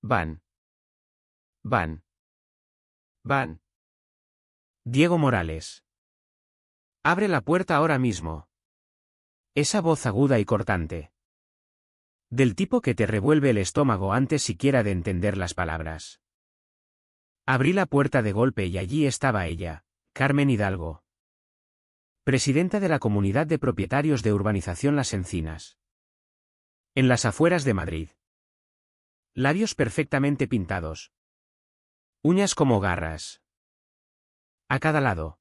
Van. Van. Van. Diego Morales. Abre la puerta ahora mismo. Esa voz aguda y cortante. Del tipo que te revuelve el estómago antes siquiera de entender las palabras. Abrí la puerta de golpe y allí estaba ella, Carmen Hidalgo. Presidenta de la Comunidad de Propietarios de Urbanización Las Encinas. En las afueras de Madrid. Labios perfectamente pintados. Uñas como garras. A cada lado.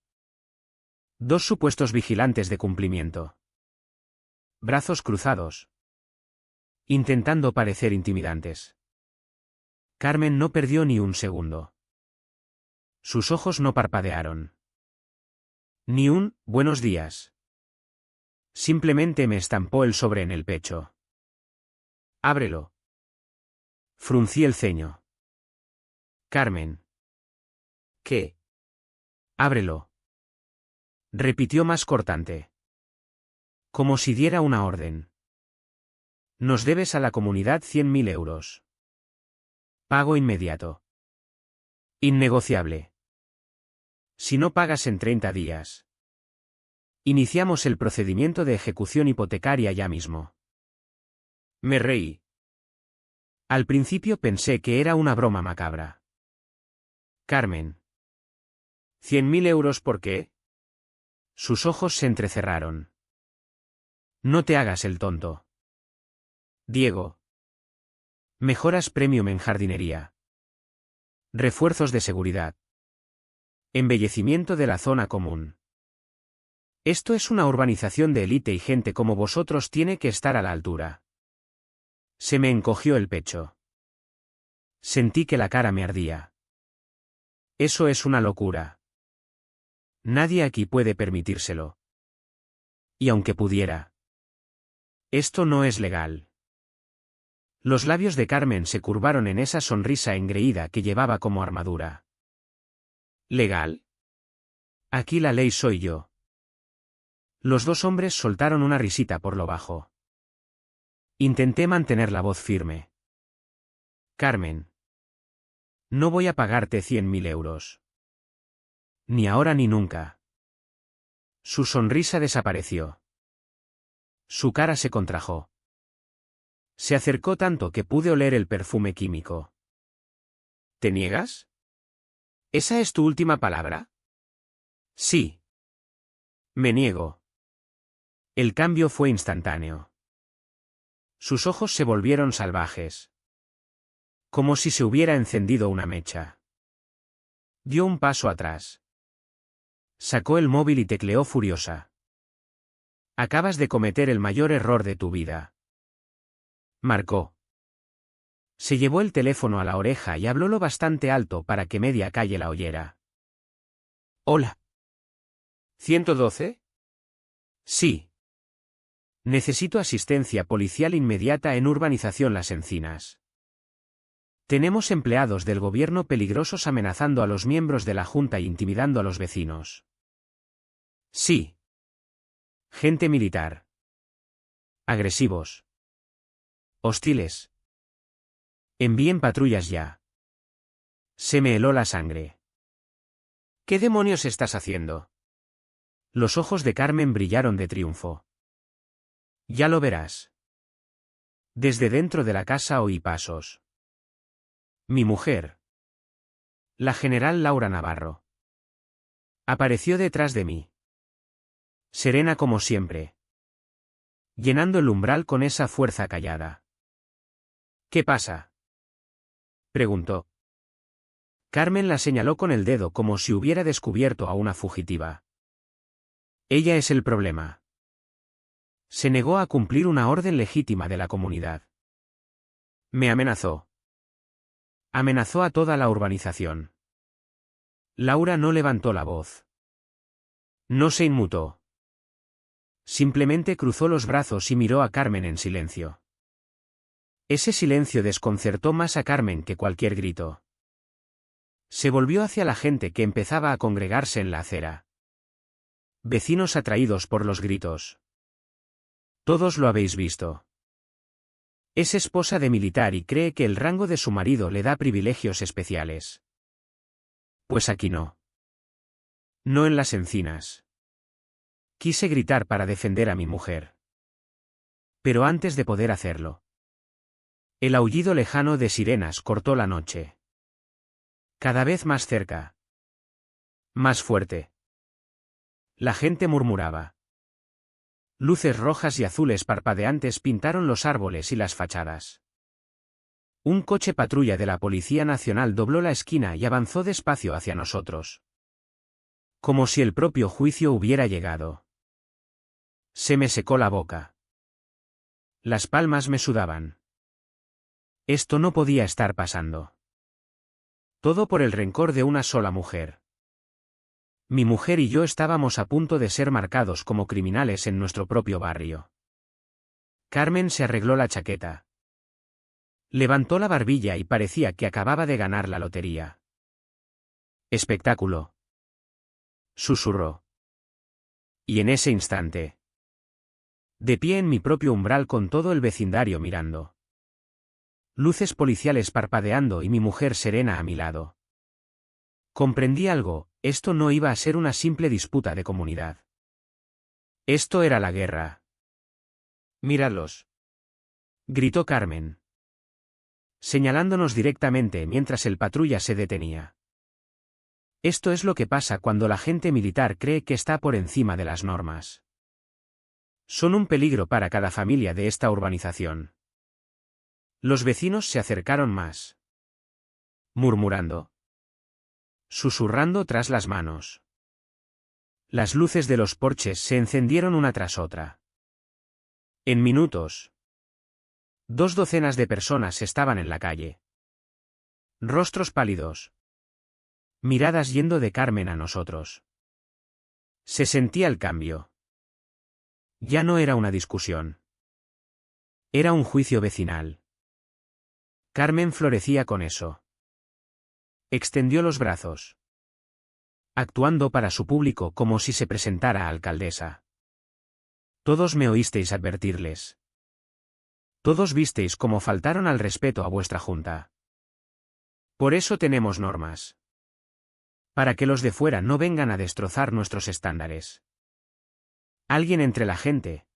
Dos supuestos vigilantes de cumplimiento. Brazos cruzados. Intentando parecer intimidantes. Carmen no perdió ni un segundo. Sus ojos no parpadearon. Ni un «buenos días». Simplemente me estampó el sobre en el pecho. «Ábrelo». Fruncí el ceño. «Carmen». «¿Qué?» «Ábrelo». Repitió más cortante. Como si diera una orden. «Nos debes a la comunidad 100.000 euros. Pago inmediato. Innegociable. Si no pagas en 30 días. Iniciamos el procedimiento de ejecución hipotecaria ya mismo». Me reí. Al principio pensé que era una broma macabra. «Carmen». «¿100.000 euros por qué?» Sus ojos se entrecerraron. «No te hagas el tonto. Diego. Mejoras premium en jardinería. Refuerzos de seguridad. Embellecimiento de la zona común. Esto es una urbanización de élite y gente como vosotros tiene que estar a la altura». Se me encogió el pecho. Sentí que la cara me ardía. Eso es una locura. Nadie aquí puede permitírselo. Y aunque pudiera. Esto no es legal. Los labios de Carmen se curvaron en esa sonrisa engreída que llevaba como armadura. ¿Legal? Aquí la ley soy yo. Los dos hombres soltaron una risita por lo bajo. Intenté mantener la voz firme. «Carmen. No voy a pagarte 100.000 euros. Ni ahora ni nunca». Su sonrisa desapareció. Su cara se contrajo. Se acercó tanto que pude oler el perfume químico. «¿Te niegas? ¿Esa es tu última palabra?» «Sí. Me niego». El cambio fue instantáneo. Sus ojos se volvieron salvajes. Como si se hubiera encendido una mecha. Dio un paso atrás. Sacó el móvil y tecleó furiosa. «Acabas de cometer el mayor error de tu vida». Marcó. Se llevó el teléfono a la oreja y habló lo bastante alto para que media calle la oyera. «Hola. ¿112? Sí. Necesito asistencia policial inmediata en Urbanización Las Encinas. Tenemos empleados del gobierno peligrosos amenazando a los miembros de la Junta e intimidando a los vecinos». «Sí. Gente militar. Agresivos. Hostiles. Envíen patrullas ya». Se me heló la sangre. «¿Qué demonios estás haciendo?» Los ojos de Carmen brillaron de triunfo. «Ya lo verás». Desde dentro de la casa oí pasos. Mi mujer. La general Laura Navarro. Apareció detrás de mí. Serena como siempre. Llenando el umbral con esa fuerza callada. «¿Qué pasa?», preguntó. Carmen la señaló con el dedo como si hubiera descubierto a una fugitiva. «Ella es el problema». Se negó a cumplir una orden legítima de la comunidad. Me amenazó. Amenazó a toda la urbanización. Laura no levantó la voz. No se inmutó. Simplemente cruzó los brazos y miró a Carmen en silencio. Ese silencio desconcertó más a Carmen que cualquier grito. Se volvió hacia la gente que empezaba a congregarse en la acera. Vecinos atraídos por los gritos. «Todos lo habéis visto. Es esposa de militar y cree que el rango de su marido le da privilegios especiales. Pues aquí no. No en las encinas. Quise gritar para defender a mi mujer. Pero antes de poder hacerlo, el aullido lejano de sirenas cortó la noche. Cada vez más cerca. Más fuerte. La gente murmuraba. Luces rojas y azules parpadeantes pintaron los árboles y las fachadas. Un coche patrulla de la Policía Nacional dobló la esquina y avanzó despacio hacia nosotros. Como si el propio juicio hubiera llegado. Se me secó la boca. Las palmas me sudaban. Esto no podía estar pasando. Todo por el rencor de una sola mujer. Mi mujer y yo estábamos a punto de ser marcados como criminales en nuestro propio barrio. Carmen se arregló la chaqueta. Levantó la barbilla y parecía que acababa de ganar la lotería. Espectáculo. Susurró. Y en ese instante, de pie en mi propio umbral con todo el vecindario mirando. Luces policiales parpadeando y mi mujer serena a mi lado. Comprendí algo, esto no iba a ser una simple disputa de comunidad. Esto era la guerra. Míralos. Gritó Carmen, señalándonos directamente mientras el patrulla se detenía. Esto es lo que pasa cuando la gente militar cree que está por encima de las normas. Son un peligro para cada familia de esta urbanización. Los vecinos se acercaron más. Murmurando. Susurrando tras las manos. Las luces de los porches se encendieron una tras otra. En minutos, 2 docenas de personas estaban en la calle. Rostros pálidos. Miradas yendo de Carmen a nosotros. Se sentía el cambio. Ya no era una discusión. Era un juicio vecinal. Carmen florecía con eso. Extendió los brazos. Actuando para su público como si se presentara a alcaldesa. Todos me oísteis advertirles. Todos visteis cómo faltaron al respeto a vuestra junta. Por eso tenemos normas. Para que los de fuera no vengan a destrozar nuestros estándares. Alguien entre la gente.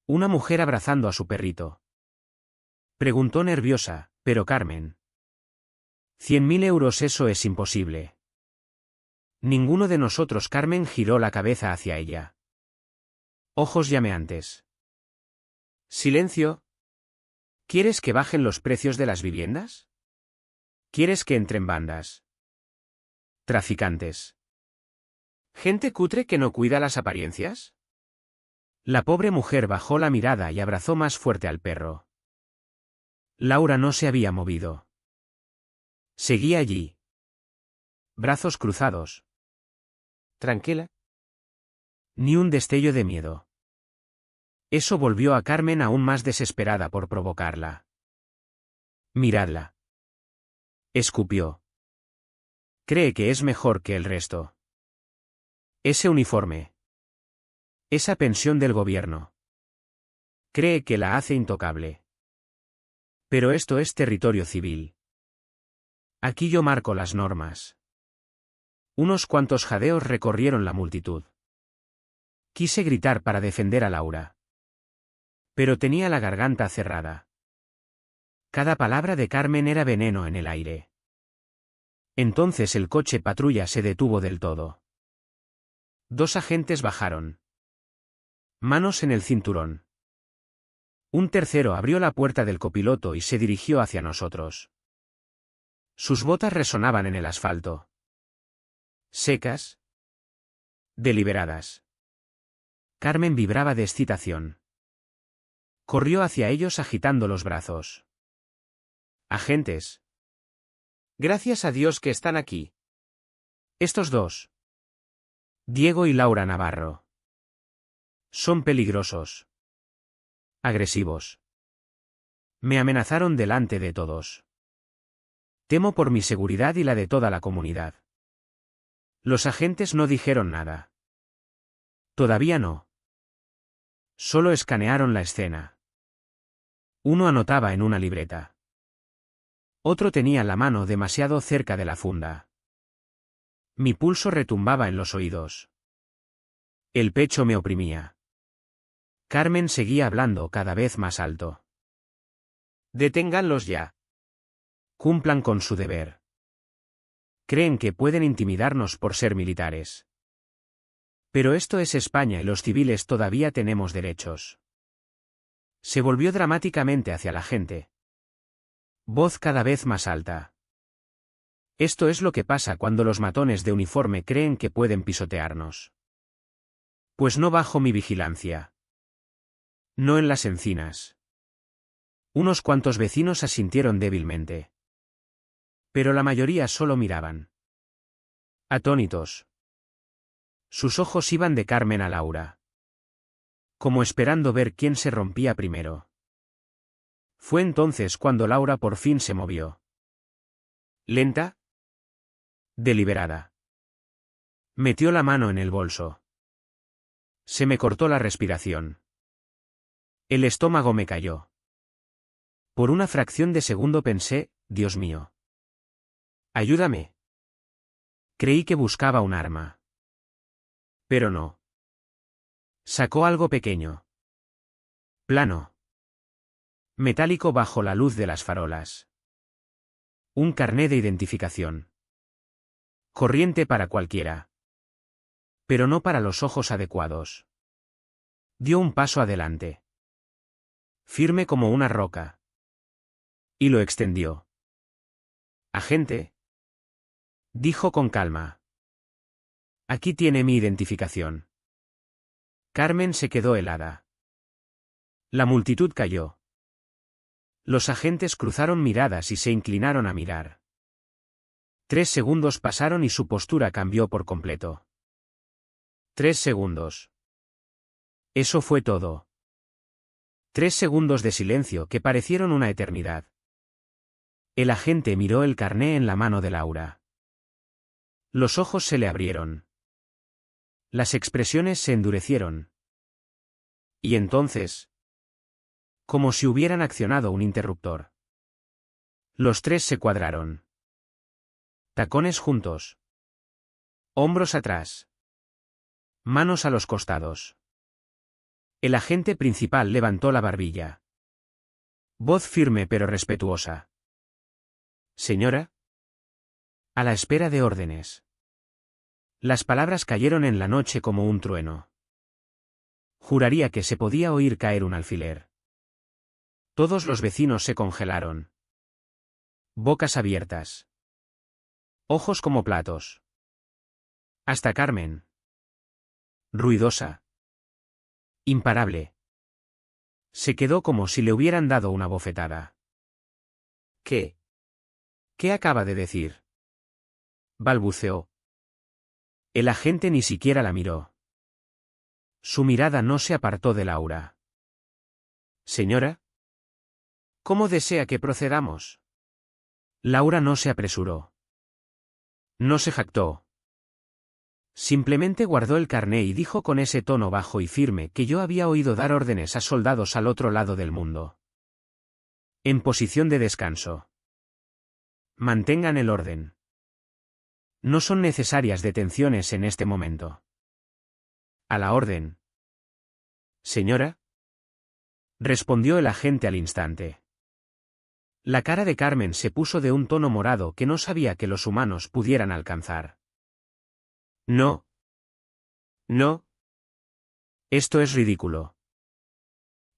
Una mujer abrazando a su perrito. Preguntó nerviosa, pero Carmen. 100.000 euros, eso es imposible. Ninguno de nosotros. Carmen giró la cabeza hacia ella. Ojos llameantes. Silencio. ¿Quieres que bajen los precios de las viviendas? ¿Quieres que entren bandas? Traficantes. ¿Gente cutre que no cuida las apariencias? La pobre mujer bajó la mirada y abrazó más fuerte al perro. Laura no se había movido. Seguía allí. Brazos cruzados. Tranquila. Ni un destello de miedo. Eso volvió a Carmen aún más desesperada por provocarla. Miradla. Escupió. Cree que es mejor que el resto. Ese uniforme. Esa pensión del gobierno. Cree que la hace intocable. Pero esto es territorio civil. Aquí yo marco las normas. Unos cuantos jadeos recorrieron la multitud. Quise gritar para defender a Laura. Pero tenía la garganta cerrada. Cada palabra de Carmen era veneno en el aire. Entonces el coche patrulla se detuvo del todo. 2 agentes bajaron. Manos en el cinturón. Un tercero abrió la puerta del copiloto y se dirigió hacia nosotros. Sus botas resonaban en el asfalto. Secas. Deliberadas. Carmen vibraba de excitación. Corrió hacia ellos agitando los brazos. Agentes. Gracias a Dios que están aquí. Estos 2. Diego y Laura Navarro. Son peligrosos. Agresivos. Me amenazaron delante de todos. Temo por mi seguridad y la de toda la comunidad. Los agentes no dijeron nada. Todavía no. Solo escanearon la escena. Uno anotaba en una libreta. Otro tenía la mano demasiado cerca de la funda. Mi pulso retumbaba en los oídos. El pecho me oprimía. Carmen seguía hablando cada vez más alto. Deténganlos ya. Cumplan con su deber. Creen que pueden intimidarnos por ser militares. Pero esto es España y los civiles todavía tenemos derechos. Se volvió dramáticamente hacia la gente. Voz cada vez más alta. Esto es lo que pasa cuando los matones de uniforme creen que pueden pisotearnos. Pues no bajo mi vigilancia. No en las encinas. Unos cuantos vecinos asintieron débilmente. Pero la mayoría solo miraban. Atónitos. Sus ojos iban de Carmen a Laura. Como esperando ver quién se rompía primero. Fue entonces cuando Laura por fin se movió. Lenta. Deliberada. Metió la mano en el bolso. Se me cortó la respiración. El estómago me cayó. Por una fracción de segundo pensé, Dios mío. Ayúdame. Creí que buscaba un arma. Pero no. Sacó algo pequeño. Plano. Metálico bajo la luz de las farolas. Un carné de identificación. Corriente para cualquiera. Pero no para los ojos adecuados. Dio un paso adelante. Firme como una roca. Y lo extendió. Agente. Dijo con calma. Aquí tiene mi identificación. Carmen se quedó helada. La multitud cayó. Los agentes cruzaron miradas y se inclinaron a mirar. 3 segundos pasaron y su postura cambió por completo. 3 segundos. Eso fue todo. 3 segundos de silencio que parecieron una eternidad. El agente miró el carné en la mano de Laura. Los ojos se le abrieron. Las expresiones se endurecieron. Y entonces, como si hubieran accionado un interruptor. Los tres se cuadraron. Tacones juntos. Hombros atrás. Manos a los costados. El agente principal levantó la barbilla. Voz firme pero respetuosa. Señora. A la espera de órdenes. Las palabras cayeron en la noche como un trueno. Juraría que se podía oír caer un alfiler. Todos los vecinos se congelaron. Bocas abiertas. Ojos como platos. Hasta Carmen. Ruidosa. Imparable. Se quedó como si le hubieran dado una bofetada. ¿Qué? ¿Qué acaba de decir? Balbuceó. El agente ni siquiera la miró. Su mirada no se apartó de Laura. Señora. ¿Cómo desea que procedamos? Laura no se apresuró. No se jactó. Simplemente guardó el carné y dijo con ese tono bajo y firme que yo había oído dar órdenes a soldados al otro lado del mundo. En posición de descanso. Mantengan el orden. No son necesarias detenciones en este momento. A la orden. Señora. Respondió el agente al instante. La cara de Carmen se puso de un tono morado que no sabía que los humanos pudieran alcanzar. No. No. Esto es ridículo.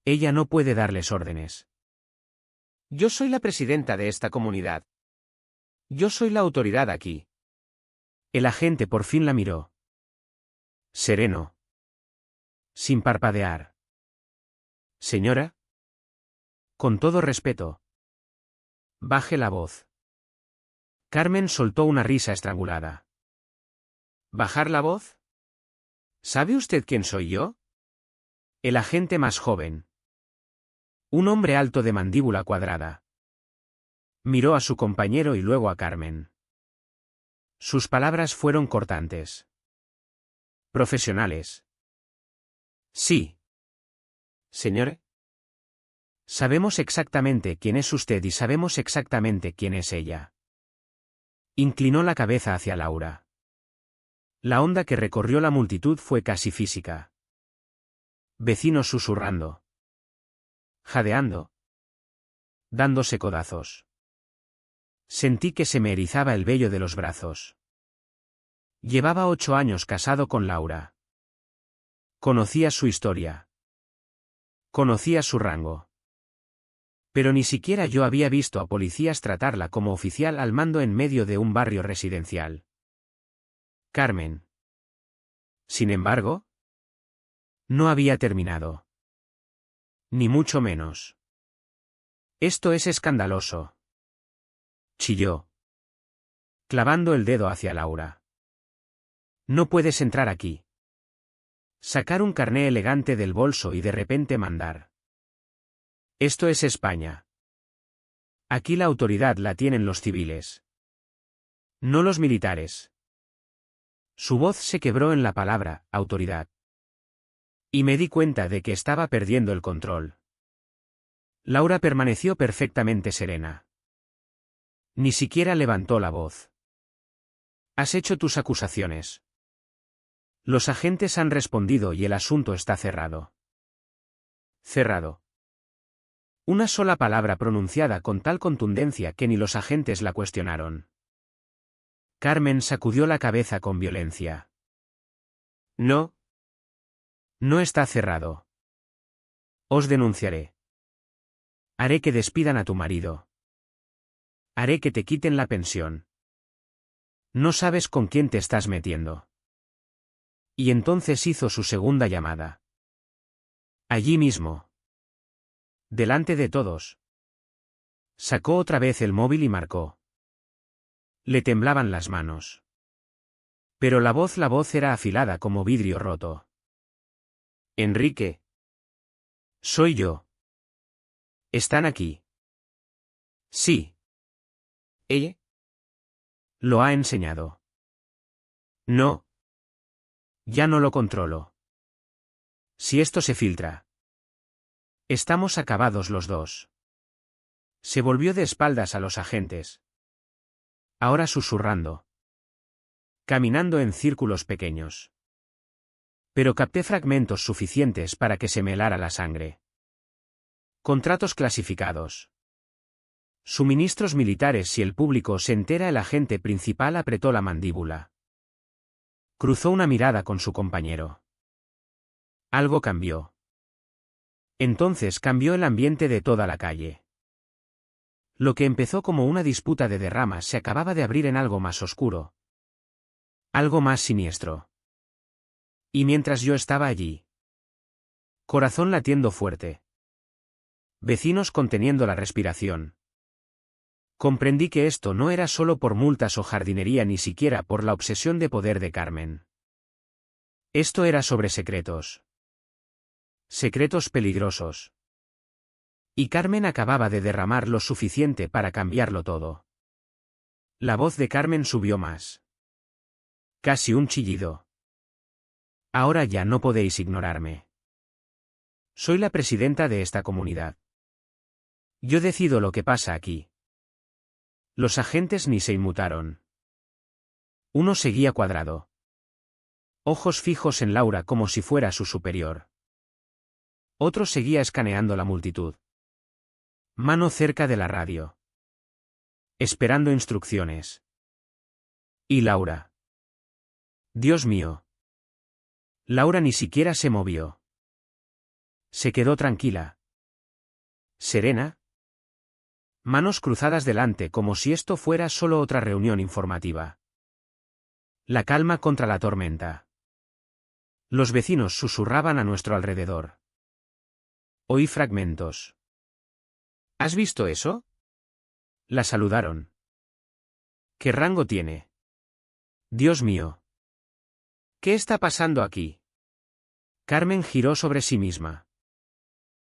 Ella no puede darles órdenes. Yo soy la presidenta de esta comunidad. Yo soy la autoridad aquí. El agente por fin la miró. Sereno. Sin parpadear. Señora. Con todo respeto. Baje la voz. Carmen soltó una risa estrangulada. ¿Bajar la voz? ¿Sabe usted quién soy yo? El agente más joven. Un hombre alto de mandíbula cuadrada. Miró a su compañero y luego a Carmen. Sus palabras fueron cortantes. Profesionales. Sí. Señor. Sabemos exactamente quién es usted y sabemos exactamente quién es ella. Inclinó la cabeza hacia Laura. La onda que recorrió la multitud fue casi física. Vecinos susurrando. Jadeando. Dándose codazos. Sentí que se me erizaba el vello de los brazos. Llevaba 8 años casado con Laura. Conocía su historia. Conocía su rango. Pero ni siquiera yo había visto a policías tratarla como oficial al mando en medio de un barrio residencial. Carmen. Sin embargo, no había terminado. Ni mucho menos. Esto es escandaloso. Chilló. Clavando el dedo hacia Laura. No puedes entrar aquí. Sacar un carné elegante del bolso y de repente mandar. Esto es España. Aquí la autoridad la tienen los civiles. No los militares. Su voz se quebró en la palabra, autoridad. Y me di cuenta de que estaba perdiendo el control. Laura permaneció perfectamente serena. Ni siquiera levantó la voz. Has hecho tus acusaciones. Los agentes han respondido y el asunto está cerrado. Cerrado. Una sola palabra pronunciada con tal contundencia que ni los agentes la cuestionaron. Carmen sacudió la cabeza con violencia. No. No está cerrado. Os denunciaré. Haré que despidan a tu marido. Haré que te quiten la pensión. No sabes con quién te estás metiendo. Y entonces hizo su segunda llamada. Allí mismo. Delante de todos. Sacó otra vez el móvil y marcó. Le temblaban las manos. Pero la voz era afilada como vidrio roto. Enrique. Soy yo. ¿Están aquí? Sí. ¿Ella? Lo ha enseñado. No. Ya no lo controlo. Si esto se filtra. Estamos acabados los dos. Se volvió de espaldas a los agentes. Ahora susurrando. Caminando en círculos pequeños. Pero capté fragmentos suficientes para que se me helara la sangre. Contratos clasificados. Suministros militares. Si el público se entera, el agente principal apretó la mandíbula. Cruzó una mirada con su compañero. Algo cambió. Entonces cambió el ambiente de toda la calle. Lo que empezó como una disputa de derramas se acababa de abrir en algo más oscuro. Algo más siniestro. Y mientras yo estaba allí. Corazón latiendo fuerte. Vecinos conteniendo la respiración. Comprendí que esto no era solo por multas o jardinería, ni siquiera por la obsesión de poder de Carmen. Esto era sobre secretos. Secretos peligrosos. Y Carmen acababa de derramar lo suficiente para cambiarlo todo. La voz de Carmen subió más. Casi un chillido. Ahora ya no podéis ignorarme. Soy la presidenta de esta comunidad. Yo decido lo que pasa aquí. Los agentes ni se inmutaron. Uno seguía cuadrado. Ojos fijos en Laura como si fuera su superior. Otro seguía escaneando la multitud. Mano cerca de la radio. Esperando instrucciones. ¿Y Laura? Dios mío. Laura ni siquiera se movió. Se quedó tranquila. Serena. Manos cruzadas delante como si esto fuera solo otra reunión informativa. La calma contra la tormenta. Los vecinos susurraban a nuestro alrededor. Oí fragmentos. ¿Has visto eso? La saludaron. ¿Qué rango tiene? Dios mío. ¿Qué está pasando aquí? Carmen giró sobre sí misma.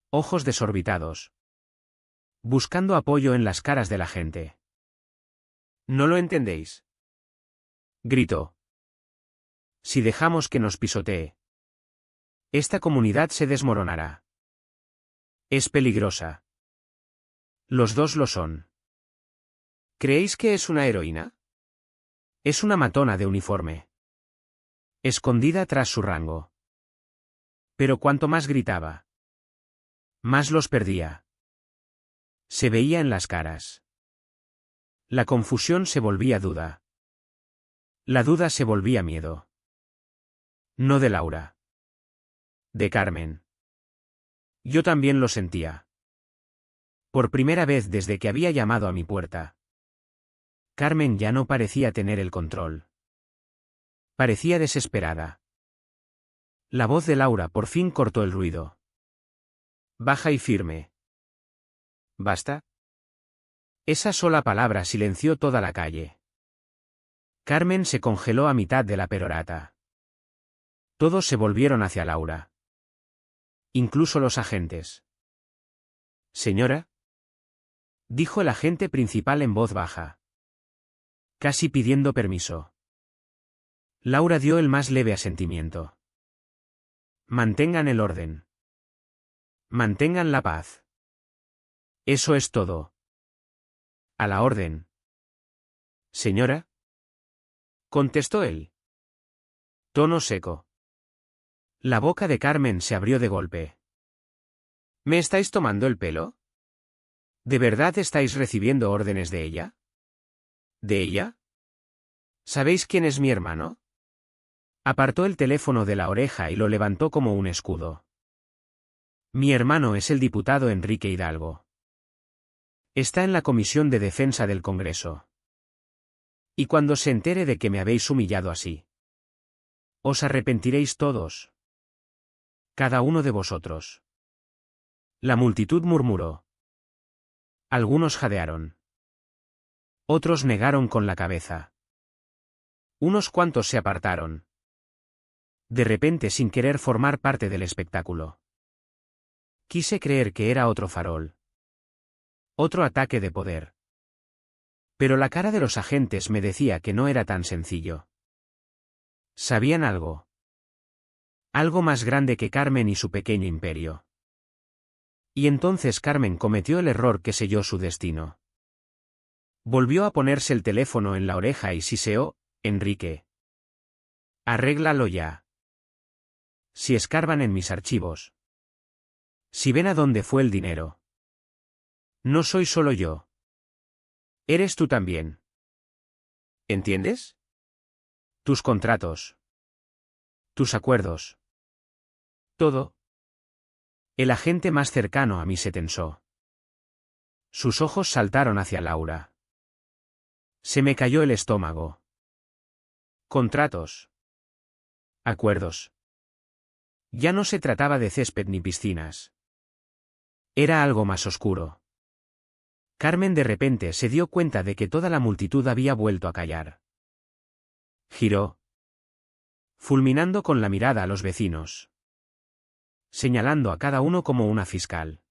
Ojos desorbitados. Buscando apoyo en las caras de la gente. ¿No lo entendéis? Gritó. Si dejamos que nos pisotee, esta comunidad se desmoronará. Es peligrosa. Los dos lo son. ¿Creéis que es una heroína? Es una matona de uniforme. Escondida tras su rango. Pero cuanto más gritaba, más los perdía. Se veía en las caras. La confusión se volvía duda. La duda se volvía miedo. No de Laura. De Carmen. Yo también lo sentía. Por primera vez desde que había llamado a mi puerta. Carmen ya no parecía tener el control. Parecía desesperada. La voz de Laura por fin cortó el ruido. Baja y firme. ¿Basta? Esa sola palabra silenció toda la calle. Carmen se congeló a mitad de la perorata. Todos se volvieron hacia Laura. Incluso los agentes. Señora, dijo el agente principal en voz baja. Casi pidiendo permiso. Laura dio el más leve asentimiento. Mantengan el orden. Mantengan la paz. Eso es todo. A la orden. Señora, contestó él. Tono seco. La boca de Carmen se abrió de golpe. ¿Me estáis tomando el pelo? ¿De verdad estáis recibiendo órdenes de ella? ¿De ella? ¿Sabéis quién es mi hermano? Apartó el teléfono de la oreja y lo levantó como un escudo. Mi hermano es el diputado Enrique Hidalgo. Está en la Comisión de Defensa del Congreso. Y cuando se entere de que me habéis humillado así, os arrepentiréis todos. Cada uno de vosotros. La multitud murmuró. Algunos jadearon. Otros negaron con la cabeza. Unos cuantos se apartaron. De repente sin querer formar parte del espectáculo. Quise creer que era otro farol. Otro ataque de poder. Pero la cara de los agentes me decía que no era tan sencillo. Sabían algo. Algo más grande que Carmen y su pequeño imperio. Y entonces Carmen cometió el error que selló su destino. Volvió a ponerse el teléfono en la oreja y siseó, Enrique. Arréglalo ya. Si escarban en mis archivos. Si ven a dónde fue el dinero. No soy solo yo. Eres tú también. ¿Entiendes? Tus contratos. Tus acuerdos. Todo. El agente más cercano a mí se tensó. Sus ojos saltaron hacia Laura. Se me cayó el estómago. Contratos. Acuerdos. Ya no se trataba de césped ni piscinas. Era algo más oscuro. Carmen de repente se dio cuenta de que toda la multitud había vuelto a callar. Giró. Fulminando con la mirada a los vecinos. Señalando a cada uno como una fiscal.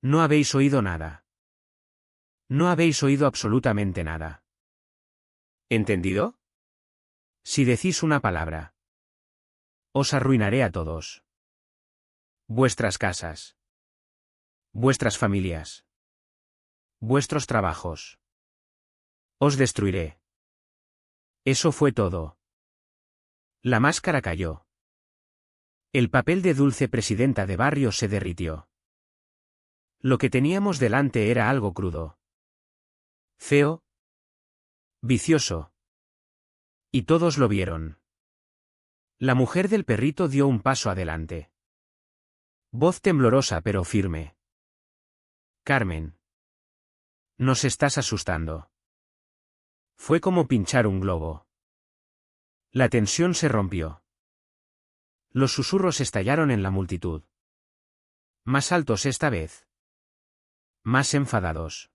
No habéis oído nada. No habéis oído absolutamente nada. ¿Entendido? Si decís una palabra. Os arruinaré a todos. Vuestras casas. Vuestras familias. Vuestros trabajos. Os destruiré. Eso fue todo. La máscara cayó. El papel de dulce presidenta de barrio se derritió. Lo que teníamos delante era algo crudo. Feo. Vicioso. Y todos lo vieron. La mujer del perrito dio un paso adelante. Voz temblorosa pero firme. Carmen. Nos estás asustando. Fue como pinchar un globo. La tensión se rompió. Los susurros estallaron en la multitud. Más altos esta vez. Más enfadados.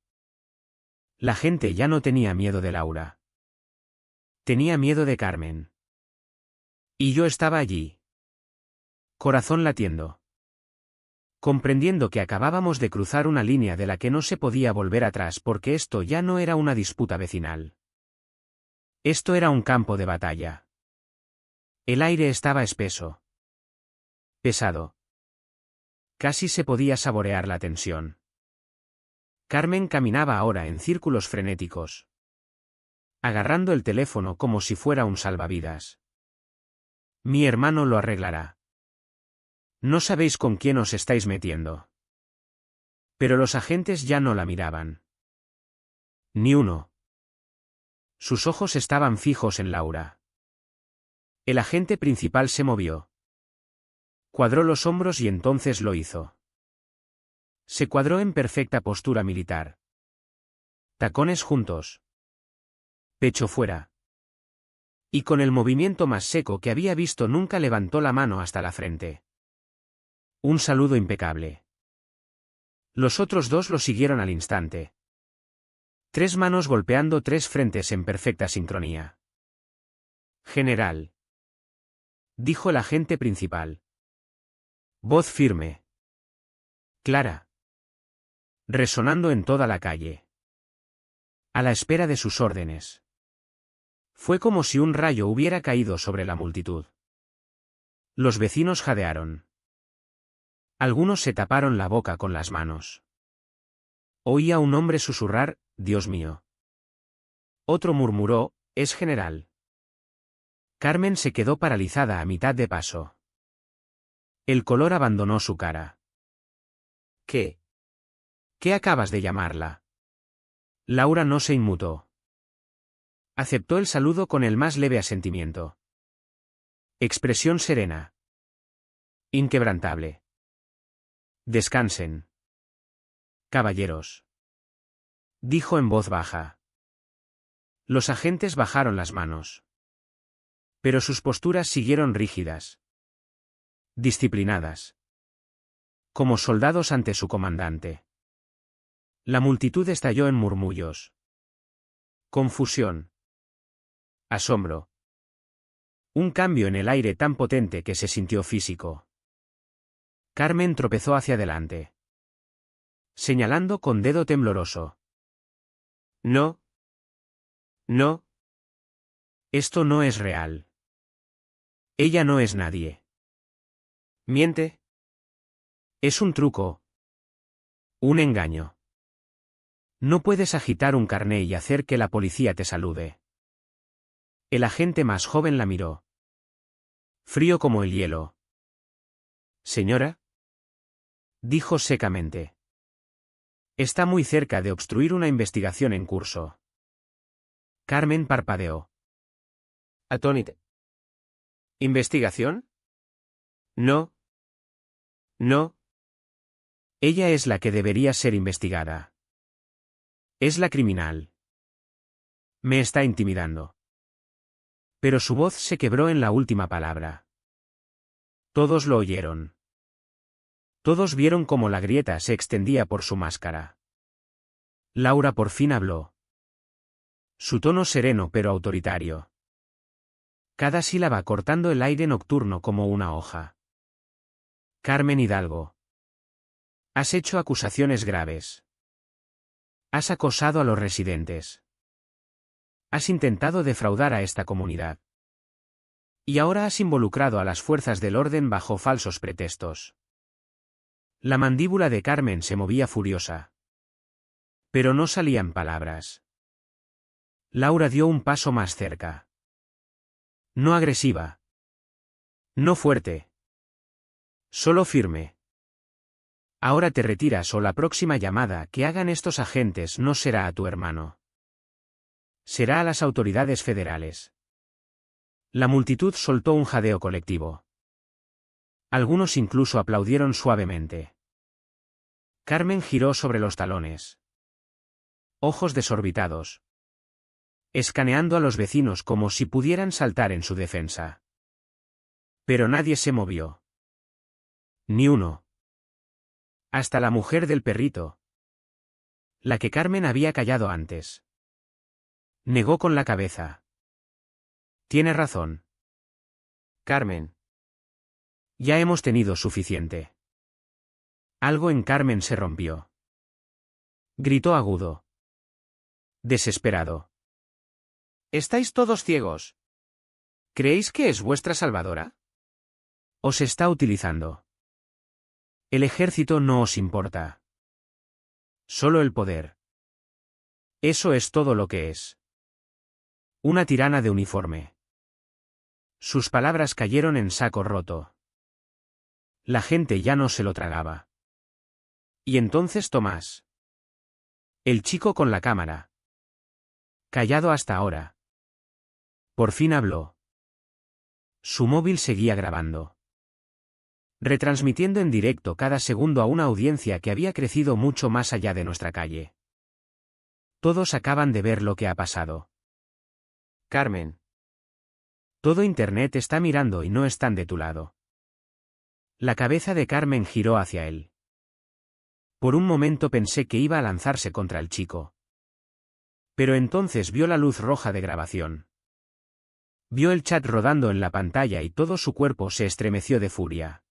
La gente ya no tenía miedo de Laura. Tenía miedo de Carmen. Y yo estaba allí. Corazón latiendo. Comprendiendo que acabábamos de cruzar una línea de la que no se podía volver atrás porque esto ya no era una disputa vecinal. Esto era un campo de batalla. El aire estaba espeso. Pesado. Casi se podía saborear la tensión. Carmen caminaba ahora en círculos frenéticos, agarrando el teléfono como si fuera un salvavidas. Mi hermano lo arreglará. No sabéis con quién os estáis metiendo. Pero los agentes ya no la miraban. Ni uno. Sus ojos estaban fijos en Laura. El agente principal se movió. Cuadró los hombros y entonces lo hizo. Se cuadró en perfecta postura militar. Tacones juntos. Pecho fuera. Y con el movimiento más seco que había visto nunca levantó la mano hasta la frente. Un saludo impecable. Los otros dos lo siguieron al instante. 3 manos golpeando 3 frentes en perfecta sincronía. General. Dijo el agente principal. Voz firme. Clara. Resonando en toda la calle. A la espera de sus órdenes. Fue como si un rayo hubiera caído sobre la multitud. Los vecinos jadearon. Algunos se taparon la boca con las manos. Oía un hombre susurrar, Dios mío. Otro murmuró, es general. Carmen se quedó paralizada a mitad de paso. El color abandonó su cara. ¿Qué? ¿Qué acabas de llamarla? Laura no se inmutó. Aceptó el saludo con el más leve asentimiento. Expresión serena. Inquebrantable. Descansen. Caballeros. Dijo en voz baja. Los agentes bajaron las manos. Pero sus posturas siguieron rígidas. Disciplinadas. Como soldados ante su comandante. La multitud estalló en murmullos. Confusión. Asombro. Un cambio en el aire tan potente que se sintió físico. Carmen tropezó hacia adelante. Señalando con dedo tembloroso. No. No. Esto no es real. Ella no es nadie. ¿Miente? Es un truco. Un engaño. No puedes agitar un carné y hacer que la policía te salude. El agente más joven la miró. Frío como el hielo. Señora. Dijo secamente. Está muy cerca de obstruir una investigación en curso. Carmen parpadeó. Atónita. ¿Investigación? No. No. Ella es la que debería ser investigada. Es la criminal. Me está intimidando. Pero su voz se quebró en la última palabra. Todos lo oyeron. Todos vieron cómo la grieta se extendía por su máscara. Laura por fin habló. Su tono sereno pero autoritario. Cada sílaba cortando el aire nocturno como una hoja. Carmen Hidalgo. Has hecho acusaciones graves. Has acosado a los residentes. Has intentado defraudar a esta comunidad. Y ahora has involucrado a las fuerzas del orden bajo falsos pretextos. La mandíbula de Carmen se movía furiosa. Pero no salían palabras. Laura dio un paso más cerca. No agresiva. No fuerte. Solo firme. Ahora te retiras o la próxima llamada que hagan estos agentes no será a tu hermano. Será a las autoridades federales. La multitud soltó un jadeo colectivo. Algunos incluso aplaudieron suavemente. Carmen giró sobre los talones. Ojos desorbitados. Escaneando a los vecinos como si pudieran saltar en su defensa. Pero nadie se movió. Ni uno. Hasta la mujer del perrito. La que Carmen había callado antes. Negó con la cabeza. Tiene razón. Carmen. Ya hemos tenido suficiente. Algo en Carmen se rompió. Gritó agudo. Desesperado. ¿Estáis todos ciegos? ¿Creéis que es vuestra salvadora? Os está utilizando. El ejército no os importa. Solo el poder. Eso es todo lo que es. Una tirana de uniforme. Sus palabras cayeron en saco roto. La gente ya no se lo tragaba. Y entonces Tomás. El chico con la cámara. Callado hasta ahora. Por fin habló. Su móvil seguía grabando. Retransmitiendo en directo cada segundo a una audiencia que había crecido mucho más allá de nuestra calle. Todos acaban de ver lo que ha pasado. Carmen. Todo Internet está mirando y no están de tu lado. La cabeza de Carmen giró hacia él. Por un momento pensé que iba a lanzarse contra el chico. Pero entonces vio la luz roja de grabación. Vio el chat rodando en la pantalla y todo su cuerpo se estremeció de furia.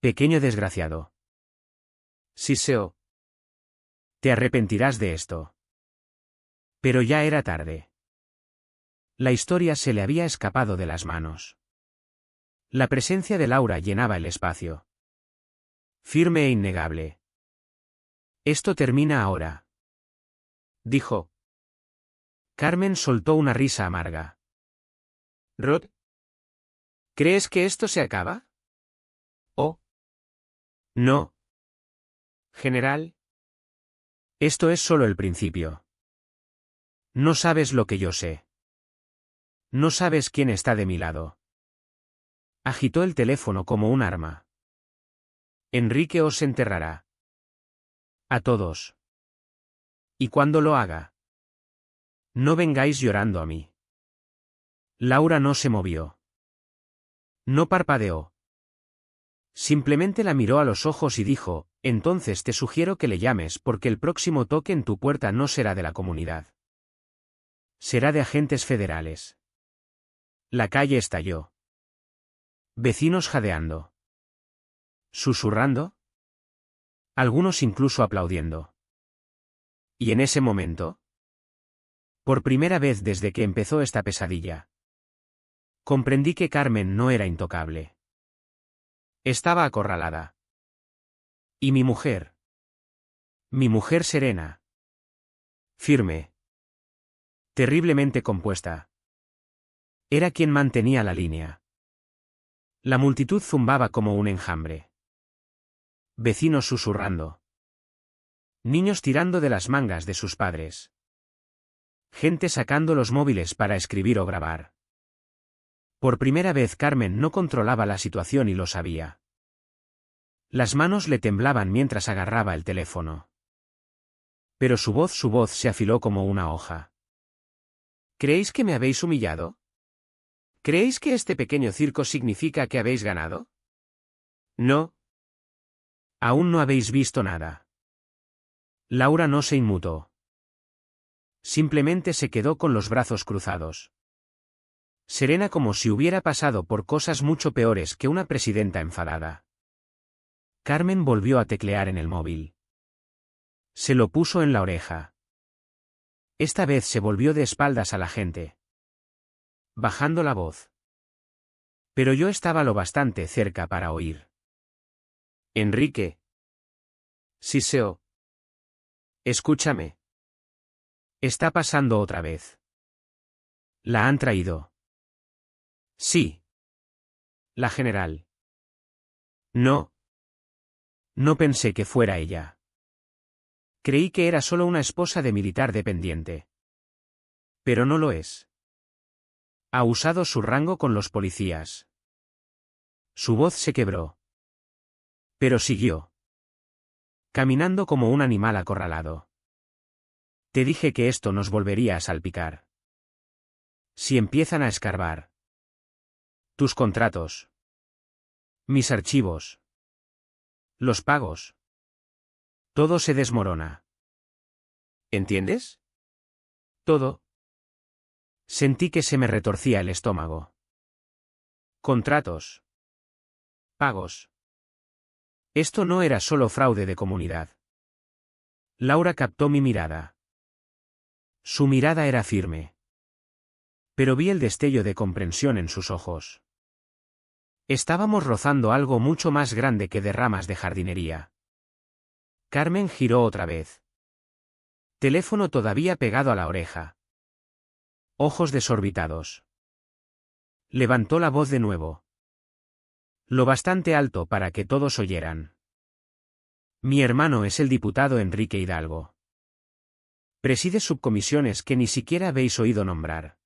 Pequeño desgraciado. Siseo. Te arrepentirás de esto. Pero ya era tarde. La historia se le había escapado de las manos. La presencia de Laura llenaba el espacio. Firme e innegable. Esto termina ahora. Dijo. Carmen soltó una risa amarga. Rod. ¿Crees que esto se acaba? Oh. No. General. Esto es solo el principio. No sabes lo que yo sé. No sabes quién está de mi lado. Agitó el teléfono como un arma. Enrique os enterrará. A todos. Y cuando lo haga, no vengáis llorando a mí. Laura no se movió. No parpadeó. Simplemente la miró a los ojos y dijo, entonces te sugiero que le llames porque el próximo toque en tu puerta no será de la comunidad. Será de agentes federales. La calle estalló. Vecinos jadeando. Susurrando. Algunos incluso aplaudiendo. Y en ese momento, por primera vez desde que empezó esta pesadilla, comprendí que Carmen no era intocable. Estaba acorralada. Y mi mujer serena. Firme. Terriblemente compuesta. Era quien mantenía la línea. La multitud zumbaba como un enjambre. Vecinos susurrando. Niños tirando de las mangas de sus padres. Gente sacando los móviles para escribir o grabar. Por primera vez Carmen no controlaba la situación y lo sabía. Las manos le temblaban mientras agarraba el teléfono. Pero su voz se afiló como una hoja. ¿Creéis que me habéis humillado? ¿Creéis que este pequeño circo significa que habéis ganado? No. Aún no habéis visto nada. Laura no se inmutó. Simplemente se quedó con los brazos cruzados. Serena como si hubiera pasado por cosas mucho peores que una presidenta enfadada. Carmen volvió a teclear en el móvil. Se lo puso en la oreja. Esta vez se volvió de espaldas a la gente. Bajando la voz. Pero yo estaba lo bastante cerca para oír. Enrique. Siseo. Escúchame. Está pasando otra vez. ¿La han traído? Sí. La general. No. No pensé que fuera ella. Creí que era solo una esposa de militar dependiente. Pero no lo es. Ha usado su rango con los policías. Su voz se quebró. Pero siguió. Caminando como un animal acorralado. Te dije que esto nos volvería a salpicar. Si empiezan a escarbar. Tus contratos. Mis archivos. Los pagos. Todo se desmorona. ¿Entiendes? Todo. Sentí que se me retorcía el estómago. Contratos. Pagos. Esto no era solo fraude de comunidad. Laura captó mi mirada. Su mirada era firme. Pero vi el destello de comprensión en sus ojos. Estábamos rozando algo mucho más grande que de ramas de jardinería. Carmen giró otra vez. Teléfono todavía pegado a la oreja. Ojos desorbitados. Levantó la voz de nuevo. Lo bastante alto para que todos oyeran. Mi hermano es el diputado Enrique Hidalgo. Preside subcomisiones que ni siquiera habéis oído nombrar.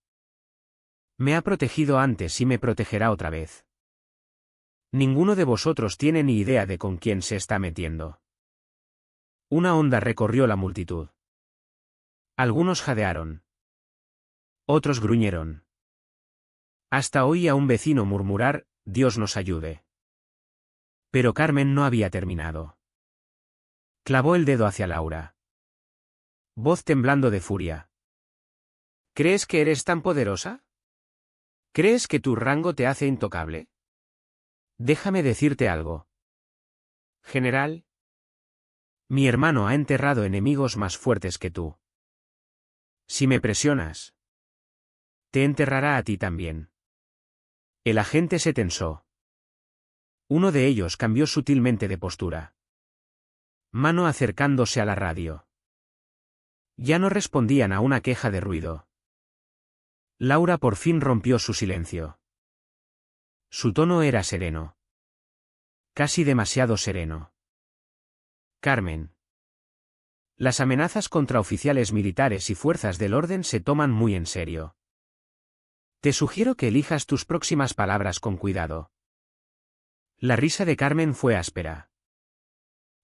Me ha protegido antes y me protegerá otra vez. Ninguno de vosotros tiene ni idea de con quién se está metiendo. Una onda recorrió la multitud. Algunos jadearon. Otros gruñeron. Hasta oí a un vecino murmurar, Dios nos ayude. Pero Carmen no había terminado. Clavó el dedo hacia Laura. Voz temblando de furia. ¿Crees que eres tan poderosa? ¿Crees que tu rango te hace intocable? Déjame decirte algo. General. Mi hermano ha enterrado enemigos más fuertes que tú. Si me presionas, te enterrará a ti también. El agente se tensó. Uno de ellos cambió sutilmente de postura. Mano acercándose a la radio. Ya no respondían a una queja de ruido. Laura por fin rompió su silencio. Su tono era sereno. Casi demasiado sereno. Carmen. Las amenazas contra oficiales militares y fuerzas del orden se toman muy en serio. Te sugiero que elijas tus próximas palabras con cuidado. La risa de Carmen fue áspera.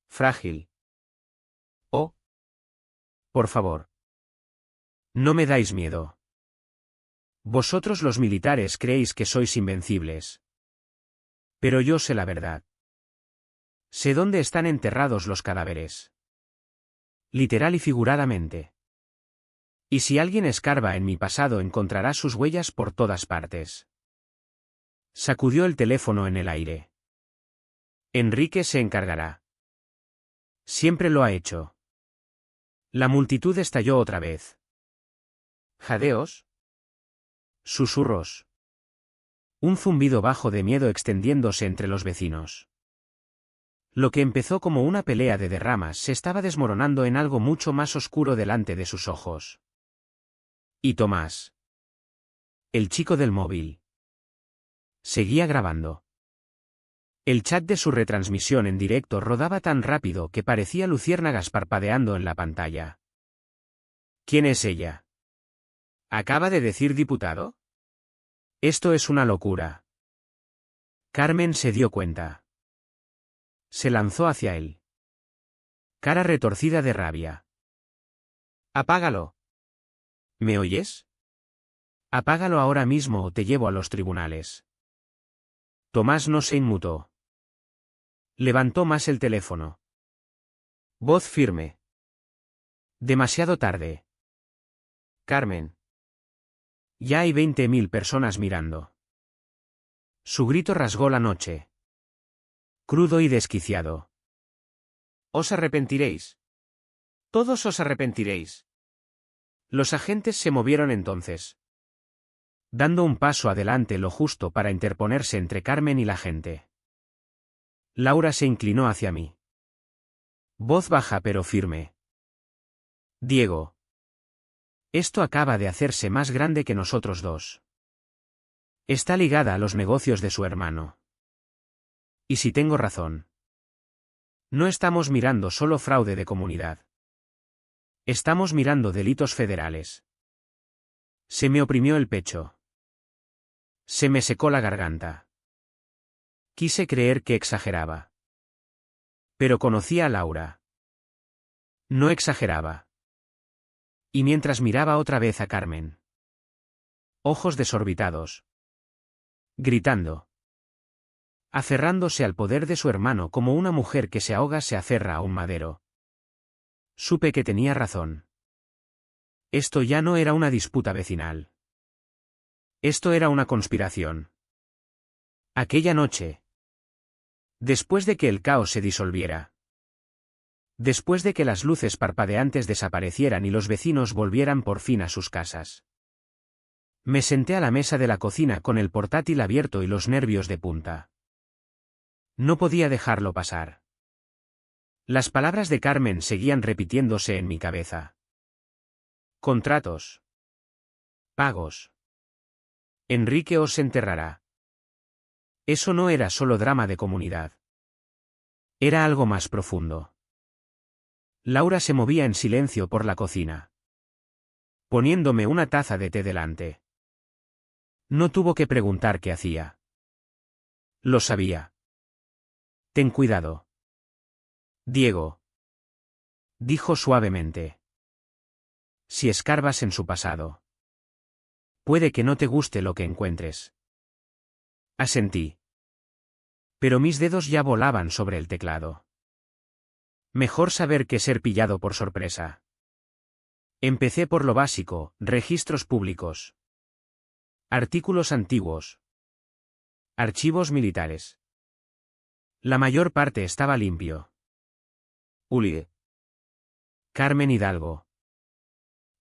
Frágil. Oh. Por favor. No me dais miedo. Vosotros los militares creéis que sois invencibles. Pero yo sé la verdad. Sé dónde están enterrados los cadáveres. Literal y figuradamente. Y si alguien escarba en mi pasado encontrará sus huellas por todas partes. Sacudió el teléfono en el aire. Enrique se encargará. Siempre lo ha hecho. La multitud estalló otra vez. ¿Jadeos? Susurros. Un zumbido bajo de miedo extendiéndose entre los vecinos. Lo que empezó como una pelea de derramas se estaba desmoronando en algo mucho más oscuro delante de sus ojos. Y Tomás. El chico del móvil. Seguía grabando. El chat de su retransmisión en directo rodaba tan rápido que parecía luciérnagas parpadeando en la pantalla. ¿Quién es ella? ¿Acaba de decir diputado? Esto es una locura. Carmen se dio cuenta. Se lanzó hacia él. Cara retorcida de rabia. Apágalo. ¿Me oyes? Apágalo ahora mismo o te llevo a los tribunales. Tomás no se inmutó. Levantó más el teléfono. Voz firme. Demasiado tarde. Carmen. Ya hay 20.000 personas mirando. Su grito rasgó la noche. Crudo y desquiciado. Os arrepentiréis. Todos os arrepentiréis. Los agentes se movieron entonces, dando un paso adelante lo justo para interponerse entre Carmen y la gente. Laura se inclinó hacia mí. Voz baja pero firme. Diego. Esto acaba de hacerse más grande que nosotros dos. Está ligada a los negocios de su hermano. Y si tengo razón. No estamos mirando solo fraude de comunidad. Estamos mirando delitos federales. Se me oprimió el pecho. Se me secó la garganta. Quise creer que exageraba. Pero conocía a Laura. No exageraba. Y mientras miraba otra vez a Carmen. Ojos desorbitados. Gritando. Aferrándose al poder de su hermano como una mujer que se ahoga se aferra a un madero. Supe que tenía razón. Esto ya no era una disputa vecinal. Esto era una conspiración. Aquella noche. Después de que el caos se disolviera. Después de que las luces parpadeantes desaparecieran y los vecinos volvieran por fin a sus casas. Me senté a la mesa de la cocina con el portátil abierto y los nervios de punta. No podía dejarlo pasar. Las palabras de Carmen seguían repitiéndose en mi cabeza. Contratos. Pagos. Enrique os enterrará. Eso no era solo drama de comunidad. Era algo más profundo. Laura se movía en silencio por la cocina, poniéndome una taza de té delante. No tuvo que preguntar qué hacía. Lo sabía. Ten cuidado, Diego, dijo suavemente. Si escarbas en su pasado, puede que no te guste lo que encuentres. Asentí. Pero mis dedos ya volaban sobre el teclado. Mejor saber que ser pillado por sorpresa. Empecé por lo básico: registros públicos, artículos antiguos, archivos militares. La mayor parte estaba limpio. Uli. Carmen Hidalgo.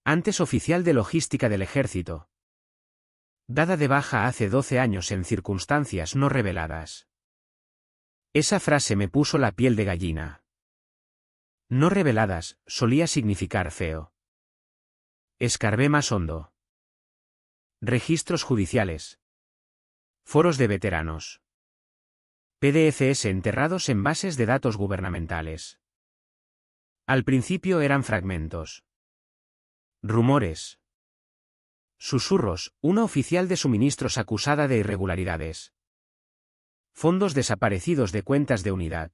Antes oficial de logística del ejército. Dada de baja hace 12 años en circunstancias no reveladas. Esa frase me puso la piel de gallina. No reveladas solía significar feo. Escarbé más hondo. Registros judiciales. Foros de veteranos. PDFs enterrados en bases de datos gubernamentales. Al principio eran fragmentos. Rumores. Susurros: una oficial de suministros acusada de irregularidades. Fondos desaparecidos de cuentas de unidad.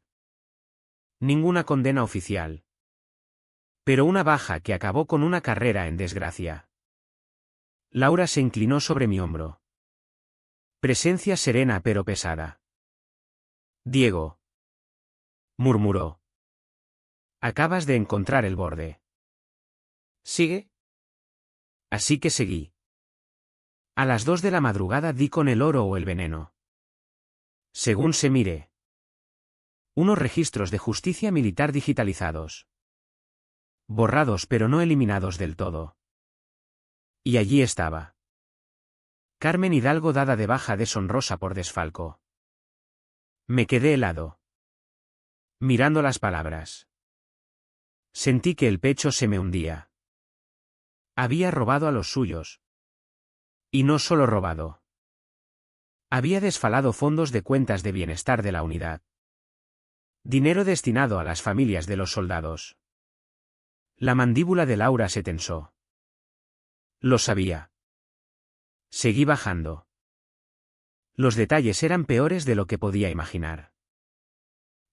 Ninguna condena oficial. Pero una baja que acabó con una carrera en desgracia. Laura se inclinó sobre mi hombro. Presencia serena pero pesada. Diego, murmuró. Acabas de encontrar el borde. ¿Sigue? Así que seguí. A las 2 de la madrugada di con el oro o el veneno. Según se mire. Unos registros de justicia militar digitalizados. Borrados pero no eliminados del todo. Y allí estaba. Carmen Hidalgo dada de baja deshonrosa por desfalco. Me quedé helado. Mirando las palabras. Sentí que el pecho se me hundía. Había robado a los suyos. Y no solo robado. Había desfalado fondos de cuentas de bienestar de la unidad. Dinero destinado a las familias de los soldados. La mandíbula de Laura se tensó. Lo sabía. Seguí bajando. Los detalles eran peores de lo que podía imaginar.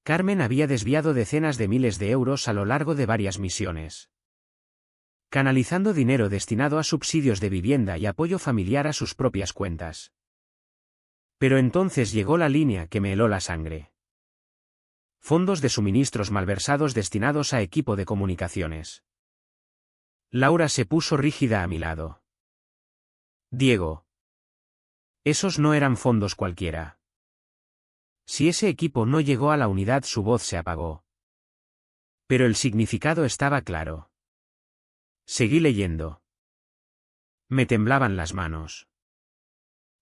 Carmen había desviado decenas de miles de euros a lo largo de varias misiones, canalizando dinero destinado a subsidios de vivienda y apoyo familiar a sus propias cuentas. Pero entonces llegó la línea que me heló la sangre. Fondos de suministros malversados destinados a equipo de comunicaciones. Laura se puso rígida a mi lado. Diego. Esos no eran fondos cualquiera. Si ese equipo no llegó a la unidad, su voz se apagó. Pero el significado estaba claro. Seguí leyendo. Me temblaban las manos.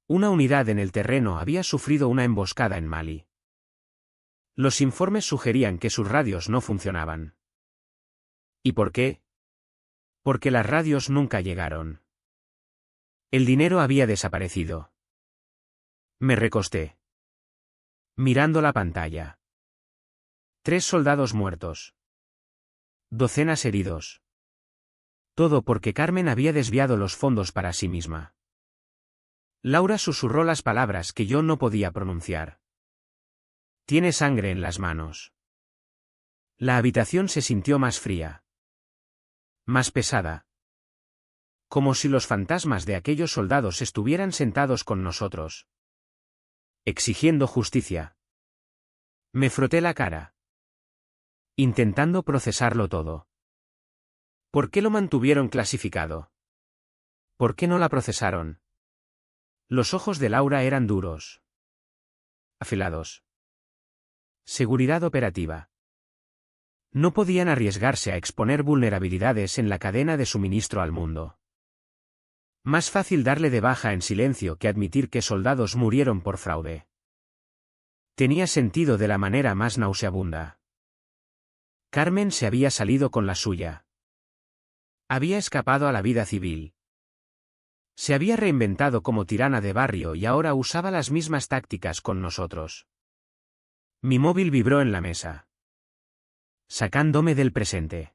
Una unidad en el terreno había sufrido una emboscada en Mali. Los informes sugerían que sus radios no funcionaban. ¿Y por qué? Porque las radios nunca llegaron. El dinero había desaparecido. Me recosté, mirando la pantalla. 3 soldados muertos. Docenas heridos. Todo porque Carmen había desviado los fondos para sí misma. Laura susurró las palabras que yo no podía pronunciar. Tiene sangre en las manos. La habitación se sintió más fría. Más pesada. Como si los fantasmas de aquellos soldados estuvieran sentados con nosotros, exigiendo justicia. Me froté la cara, intentando procesarlo todo. ¿Por qué lo mantuvieron clasificado? ¿Por qué no la procesaron? Los ojos de Laura eran duros, afilados. Seguridad operativa. No podían arriesgarse a exponer vulnerabilidades en la cadena de suministro al mundo. Más fácil darle de baja en silencio que admitir que soldados murieron por fraude. Tenía sentido de la manera más nauseabunda. Carmen se había salido con la suya. Había escapado a la vida civil. Se había reinventado como tirana de barrio y ahora usaba las mismas tácticas con nosotros. Mi móvil vibró en la mesa, sacándome del presente.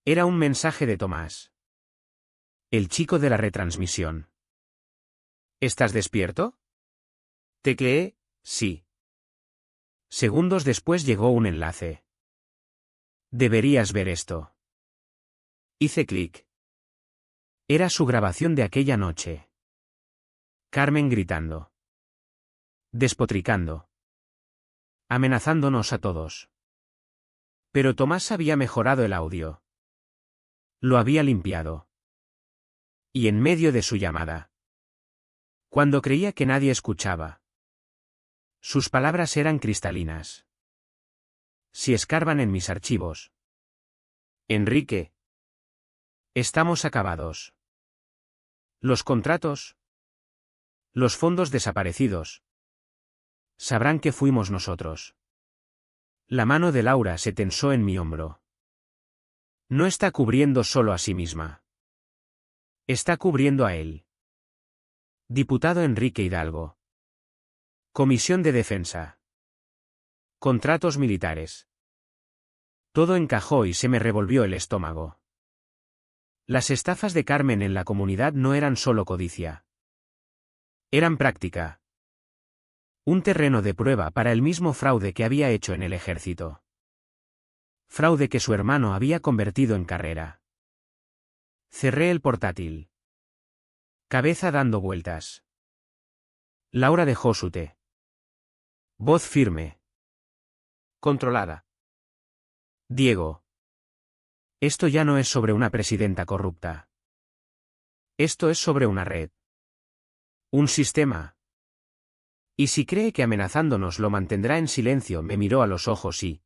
Era un mensaje de Tomás, el chico de la retransmisión. ¿Estás despierto? Tecleé, sí. Segundos después llegó un enlace. Deberías ver esto. Hice clic. Era su grabación de aquella noche. Carmen gritando. Despotricando. Amenazándonos a todos. Pero Tomás había mejorado el audio. Lo había limpiado. Y en medio de su llamada, cuando creía que nadie escuchaba, sus palabras eran cristalinas. Si escarban en mis archivos. Enrique. Estamos acabados. Los contratos. Los fondos desaparecidos. Sabrán que fuimos nosotros. La mano de Laura se tensó en mi hombro. No está cubriendo solo a sí misma. Está cubriendo a él. Diputado Enrique Hidalgo. Comisión de Defensa. Contratos militares. Todo encajó y se me revolvió el estómago. Las estafas de Carmen en la comunidad no eran solo codicia. Eran práctica. Un terreno de prueba para el mismo fraude que había hecho en el ejército. Fraude que su hermano había convertido en carrera. Cerré el portátil. Cabeza dando vueltas. Laura dejó su té. Voz firme. Controlada. Diego. Esto ya no es sobre una presidenta corrupta. Esto es sobre una red. Un sistema. Y si cree que amenazándonos lo mantendrá en silencio, me miró a los ojos y...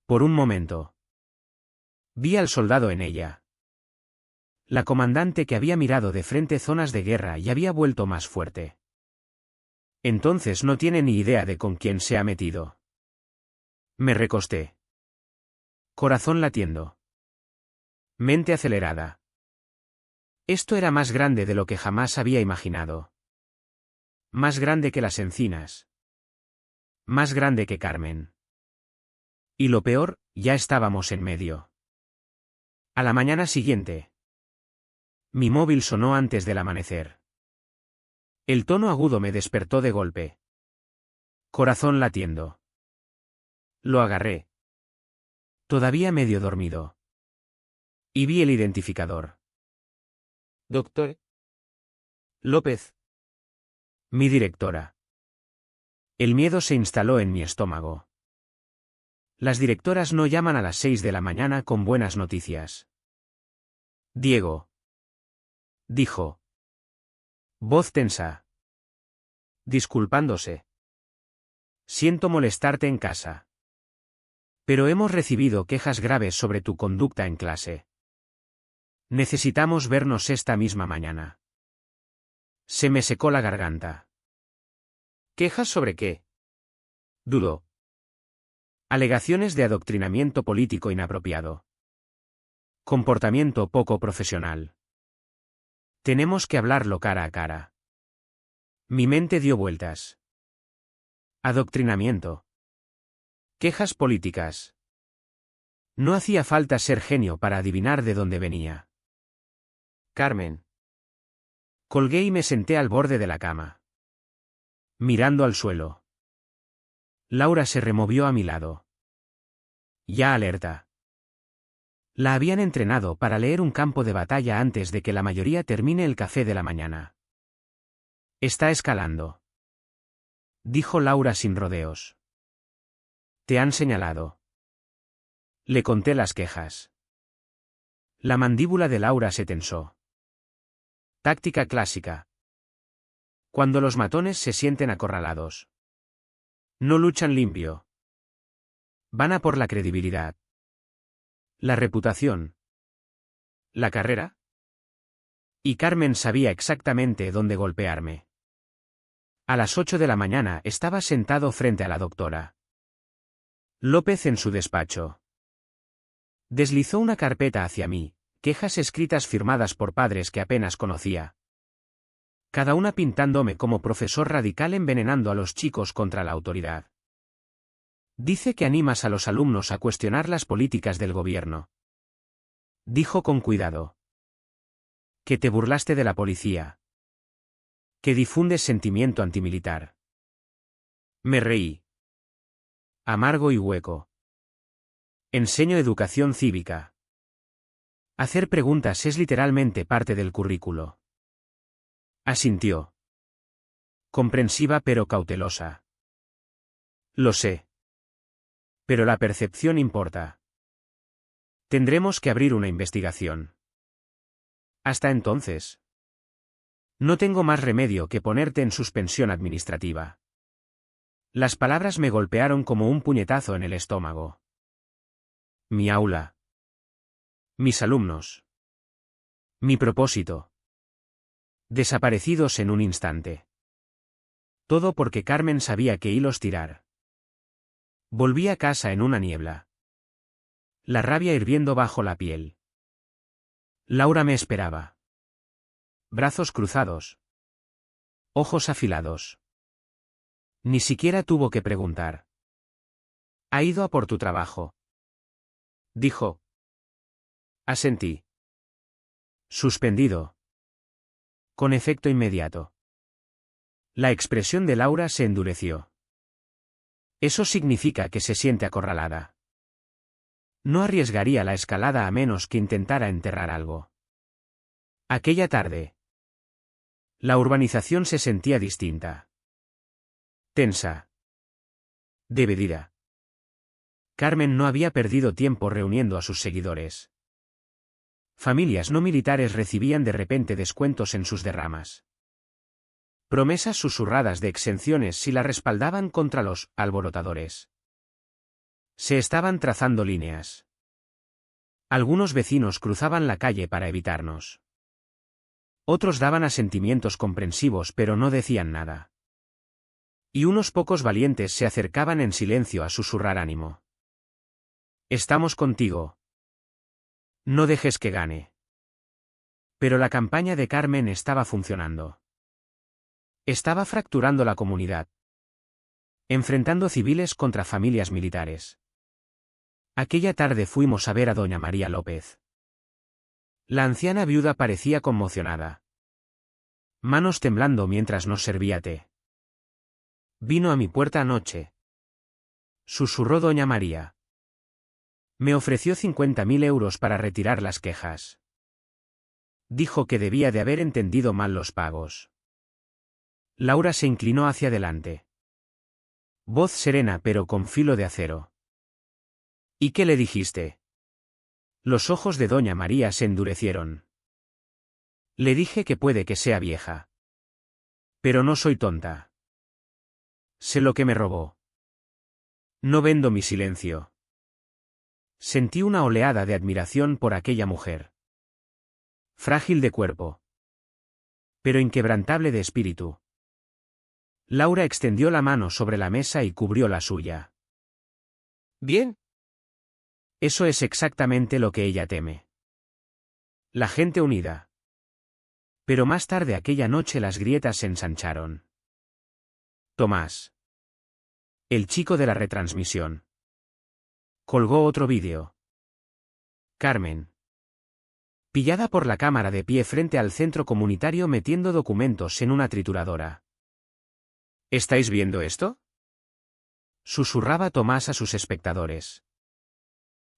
Por un momento. Vi al soldado en ella. La comandante que había mirado de frente zonas de guerra y había vuelto más fuerte. Entonces no tiene ni idea de con quién se ha metido. Me recosté. Corazón latiendo. Mente acelerada. Esto era más grande de lo que jamás había imaginado. Más grande que las encinas. Más grande que Carmen. Y lo peor, ya estábamos en medio. A la mañana siguiente. Mi móvil sonó antes del amanecer. El tono agudo me despertó de golpe. Corazón latiendo. Lo agarré. Todavía medio dormido. Y vi el identificador. Doctor López. Mi directora. El miedo se instaló en mi estómago. Las directoras no llaman a las 6 de la mañana con buenas noticias. Diego. Dijo. Voz tensa. Disculpándose. Siento molestarte en casa. Pero hemos recibido quejas graves sobre tu conducta en clase. Necesitamos vernos esta misma mañana. Se me secó la garganta. ¿Quejas sobre qué? Dudó. Alegaciones de adoctrinamiento político inapropiado. Comportamiento poco profesional. Tenemos que hablarlo cara a cara. Mi mente dio vueltas. Adoctrinamiento. Quejas políticas. No hacía falta ser genio para adivinar de dónde venía. Carmen. Colgué y me senté al borde de la cama. Mirando al suelo. Laura se removió a mi lado. Ya alerta. La habían entrenado para leer un campo de batalla antes de que la mayoría termine el café de la mañana. Está escalando. Dijo Laura sin rodeos. Te han señalado. Le conté las quejas. La mandíbula de Laura se tensó. Táctica clásica. Cuando los matones se sienten acorralados. No luchan limpio. Van a por la credibilidad. La reputación. ¿La carrera? Y Carmen sabía exactamente dónde golpearme. A las 8 de la mañana estaba sentado frente a la doctora López en su despacho. Deslizó una carpeta hacia mí, quejas escritas firmadas por padres que apenas conocía. Cada una pintándome como profesor radical envenenando a los chicos contra la autoridad. Dice que animas a los alumnos a cuestionar las políticas del gobierno. Dijo con cuidado. Que te burlaste de la policía. Que difundes sentimiento antimilitar. Me reí. Amargo y hueco. Enseño educación cívica. Hacer preguntas es literalmente parte del currículo. Asintió. Comprensiva pero cautelosa. Lo sé. Pero la percepción importa. Tendremos que abrir una investigación. Hasta entonces. No tengo más remedio que ponerte en suspensión administrativa. Las palabras me golpearon como un puñetazo en el estómago. Mi aula. Mis alumnos. Mi propósito. Desaparecidos en un instante. Todo porque Carmen sabía qué hilos tirar. Volví a casa en una niebla. La rabia hirviendo bajo la piel. Laura me esperaba. Brazos cruzados. Ojos afilados. Ni siquiera tuvo que preguntar. Ha ido a por tu trabajo. Dijo. Asentí. Suspendido. Con efecto inmediato. La expresión de Laura se endureció. Eso significa que se siente acorralada. No arriesgaría la escalada a menos que intentara enterrar algo. Aquella tarde. La urbanización se sentía distinta. Tensa. Dividida. Carmen no había perdido tiempo reuniendo a sus seguidores. Familias no militares recibían de repente descuentos en sus derramas. Promesas susurradas de exenciones si la respaldaban contra los alborotadores. Se estaban trazando líneas. Algunos vecinos cruzaban la calle para evitarnos. Otros daban asentimientos comprensivos pero no decían nada. Y unos pocos valientes se acercaban en silencio a susurrar ánimo. Estamos contigo. No dejes que gane. Pero la campaña de Carmen estaba funcionando. Estaba fracturando la comunidad. Enfrentando civiles contra familias militares. Aquella tarde fuimos a ver a doña María López. La anciana viuda parecía conmocionada. Manos temblando mientras nos servía té. Vino a mi puerta anoche. Susurró doña María. Me ofreció 50.000 euros para retirar las quejas. Dijo que debía de haber entendido mal los pagos. Laura se inclinó hacia adelante. Voz serena pero con filo de acero. ¿Y qué le dijiste? Los ojos de doña María se endurecieron. Le dije que puede que sea vieja. Pero no soy tonta. Sé lo que me robó. No vendo mi silencio. Sentí una oleada de admiración por aquella mujer. Frágil de cuerpo. Pero inquebrantable de espíritu. Laura extendió la mano sobre la mesa y cubrió la suya. Bien. Eso es exactamente lo que ella teme. La gente unida. Pero más tarde aquella noche las grietas se ensancharon. Tomás. El chico de la retransmisión. Colgó otro vídeo. Carmen. Pillada por la cámara de pie frente al centro comunitario metiendo documentos en una trituradora. ¿Estáis viendo esto? Susurraba Tomás a sus espectadores.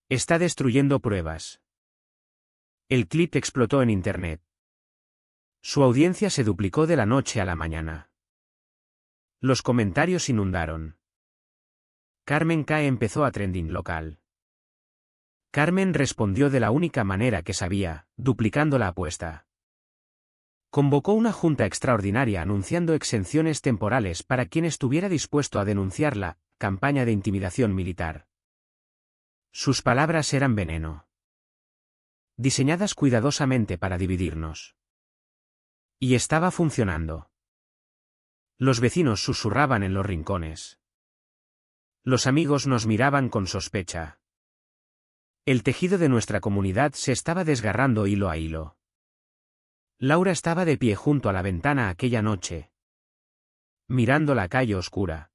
Está destruyendo pruebas. El clip explotó en internet. Su audiencia se duplicó de la noche a la mañana. Los comentarios inundaron. Carmen K. empezó a trending local. Carmen respondió de la única manera que sabía, duplicando la apuesta. Convocó una junta extraordinaria anunciando exenciones temporales para quien estuviera dispuesto a denunciar la campaña de intimidación militar. Sus palabras eran veneno. Diseñadas cuidadosamente para dividirnos. Y estaba funcionando. Los vecinos susurraban en los rincones. Los amigos nos miraban con sospecha. El tejido de nuestra comunidad se estaba desgarrando hilo a hilo. Laura estaba de pie junto a la ventana aquella noche, mirando la calle oscura.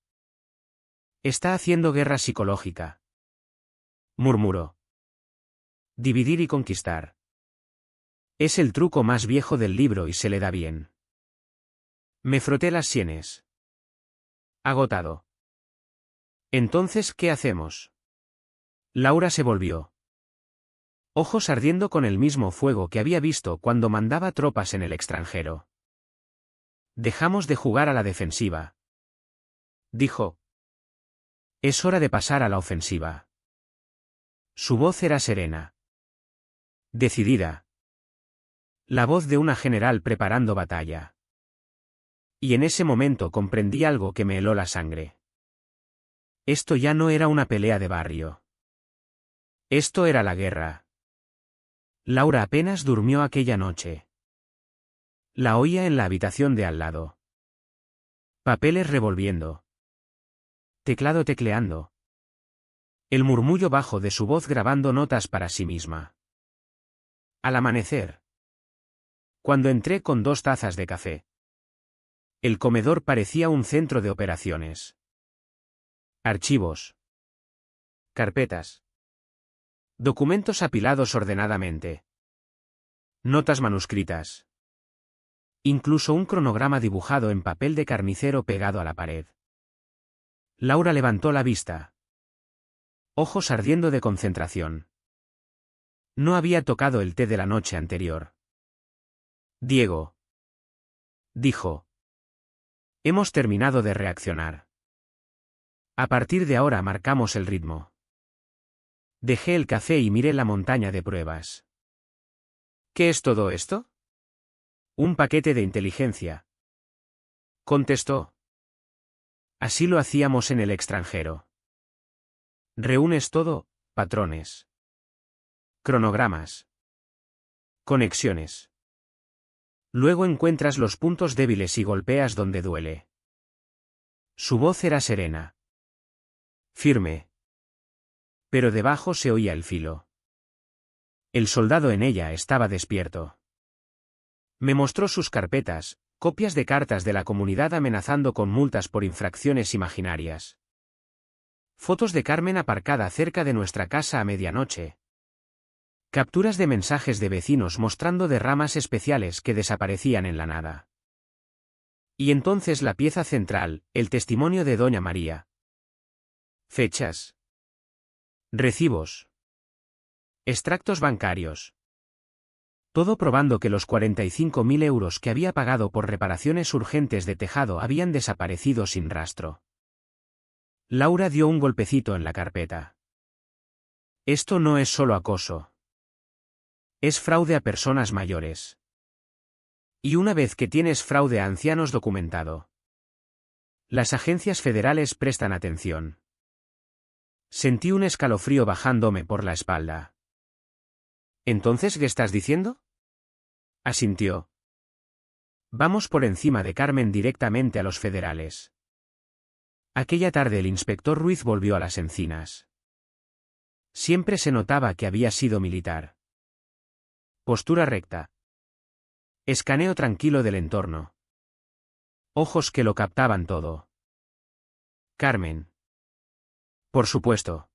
Está haciendo guerra psicológica, murmuró. Dividir y conquistar. Es el truco más viejo del libro y se le da bien. Me froté las sienes. Agotado. Entonces, ¿qué hacemos? Laura se volvió. Ojos ardiendo con el mismo fuego que había visto cuando mandaba tropas en el extranjero. Dejamos de jugar a la defensiva, dijo. Es hora de pasar a la ofensiva. Su voz era serena. Decidida. La voz de una general preparando batalla. Y en ese momento comprendí algo que me heló la sangre. Esto ya no era una pelea de barrio. Esto era la guerra. Laura apenas durmió aquella noche. La oía en la habitación de al lado. Papeles revolviendo. Teclado tecleando. El murmullo bajo de su voz grabando notas para sí misma. Al amanecer. Cuando entré con 2 tazas de café. El comedor parecía un centro de operaciones. Archivos. Carpetas. Documentos apilados ordenadamente. Notas manuscritas. Incluso un cronograma dibujado en papel de carnicero pegado a la pared. Laura levantó la vista. Ojos ardiendo de concentración. No había tocado el té de la noche anterior. Diego. Dijo. Hemos terminado de reaccionar. A partir de ahora marcamos el ritmo. Dejé el café y miré la montaña de pruebas. ¿Qué es todo esto? Un paquete de inteligencia. Contestó. Así lo hacíamos en el extranjero. Reúnes todo, patrones. Cronogramas. Conexiones. Luego encuentras los puntos débiles y golpeas donde duele. Su voz era serena. Firme. Pero debajo se oía el filo. El soldado en ella estaba despierto. Me mostró sus carpetas, copias de cartas de la comunidad amenazando con multas por infracciones imaginarias. Fotos de Carmen aparcada cerca de nuestra casa a medianoche. Capturas de mensajes de vecinos mostrando derramas especiales que desaparecían en la nada. Y entonces la pieza central, el testimonio de Doña María. Fechas. Recibos. Extractos bancarios. Todo probando que los 45.000 euros que había pagado por reparaciones urgentes de tejado habían desaparecido sin rastro. Laura dio un golpecito en la carpeta. Esto no es solo acoso. Es fraude a personas mayores. Y una vez que tienes fraude a ancianos documentado, las agencias federales prestan atención. Sentí un escalofrío bajándome por la espalda. ¿Entonces qué estás diciendo? Asintió. Vamos por encima de Carmen directamente a los federales. Aquella tarde el inspector Ruiz volvió a las encinas. Siempre se notaba que había sido militar. Postura recta. Escaneo tranquilo del entorno. Ojos que lo captaban todo. Carmen. Por supuesto.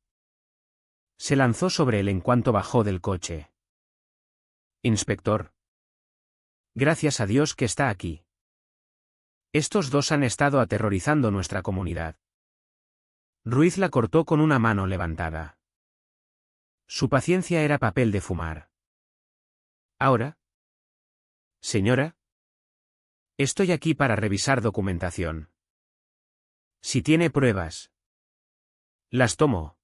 Se lanzó sobre él en cuanto bajó del coche. Inspector. Gracias a Dios que está aquí. Estos dos han estado aterrorizando nuestra comunidad. Ruiz la cortó con una mano levantada. Su paciencia era papel de fumar. ¿Ahora? Señora. Estoy aquí para revisar documentación. Si tiene pruebas. Las tomo.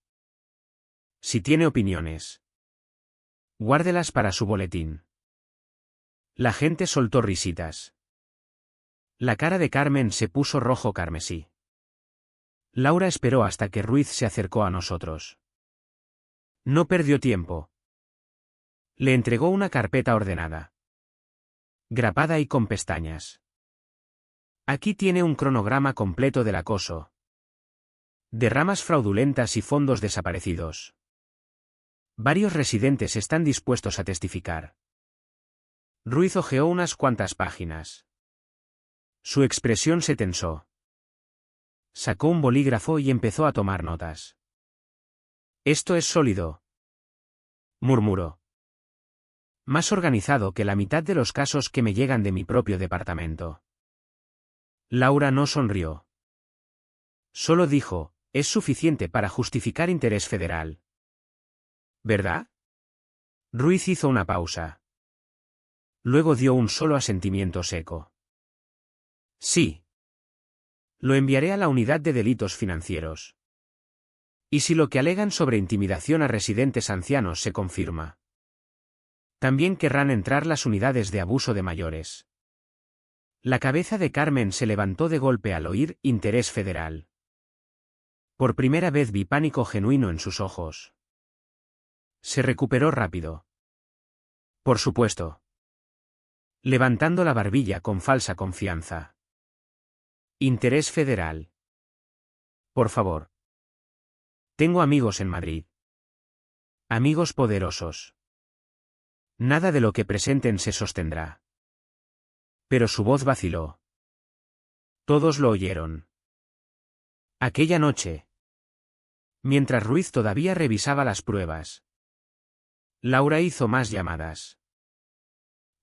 Si tiene opiniones. Guárdelas para su boletín. La gente soltó risitas. La cara de Carmen se puso rojo carmesí. Laura esperó hasta que Ruiz se acercó a nosotros. No perdió tiempo. Le entregó una carpeta ordenada. Grapada y con pestañas. Aquí tiene un cronograma completo del acoso. Derramas fraudulentas y fondos desaparecidos. Varios residentes están dispuestos a testificar. Ruiz hojeó unas cuantas páginas. Su expresión se tensó. Sacó un bolígrafo y empezó a tomar notas. Esto es sólido, murmuró. Más organizado que la mitad de los casos que me llegan de mi propio departamento. Laura no sonrió. Solo dijo, es suficiente para justificar interés federal. ¿Verdad? Ruiz hizo una pausa. Luego dio un solo asentimiento seco. Sí. Lo enviaré a la unidad de delitos financieros. ¿Y si lo que alegan sobre intimidación a residentes ancianos se confirma? También querrán entrar las unidades de abuso de mayores. La cabeza de Carmen se levantó de golpe al oír interés federal. Por primera vez vi pánico genuino en sus ojos. Se recuperó rápido. Por supuesto. Levantando la barbilla con falsa confianza. Interés federal. Por favor. Tengo amigos en Madrid. Amigos poderosos. Nada de lo que presenten se sostendrá. Pero su voz vaciló. Todos lo oyeron. Aquella noche. Mientras Ruiz todavía revisaba las pruebas. Laura hizo más llamadas.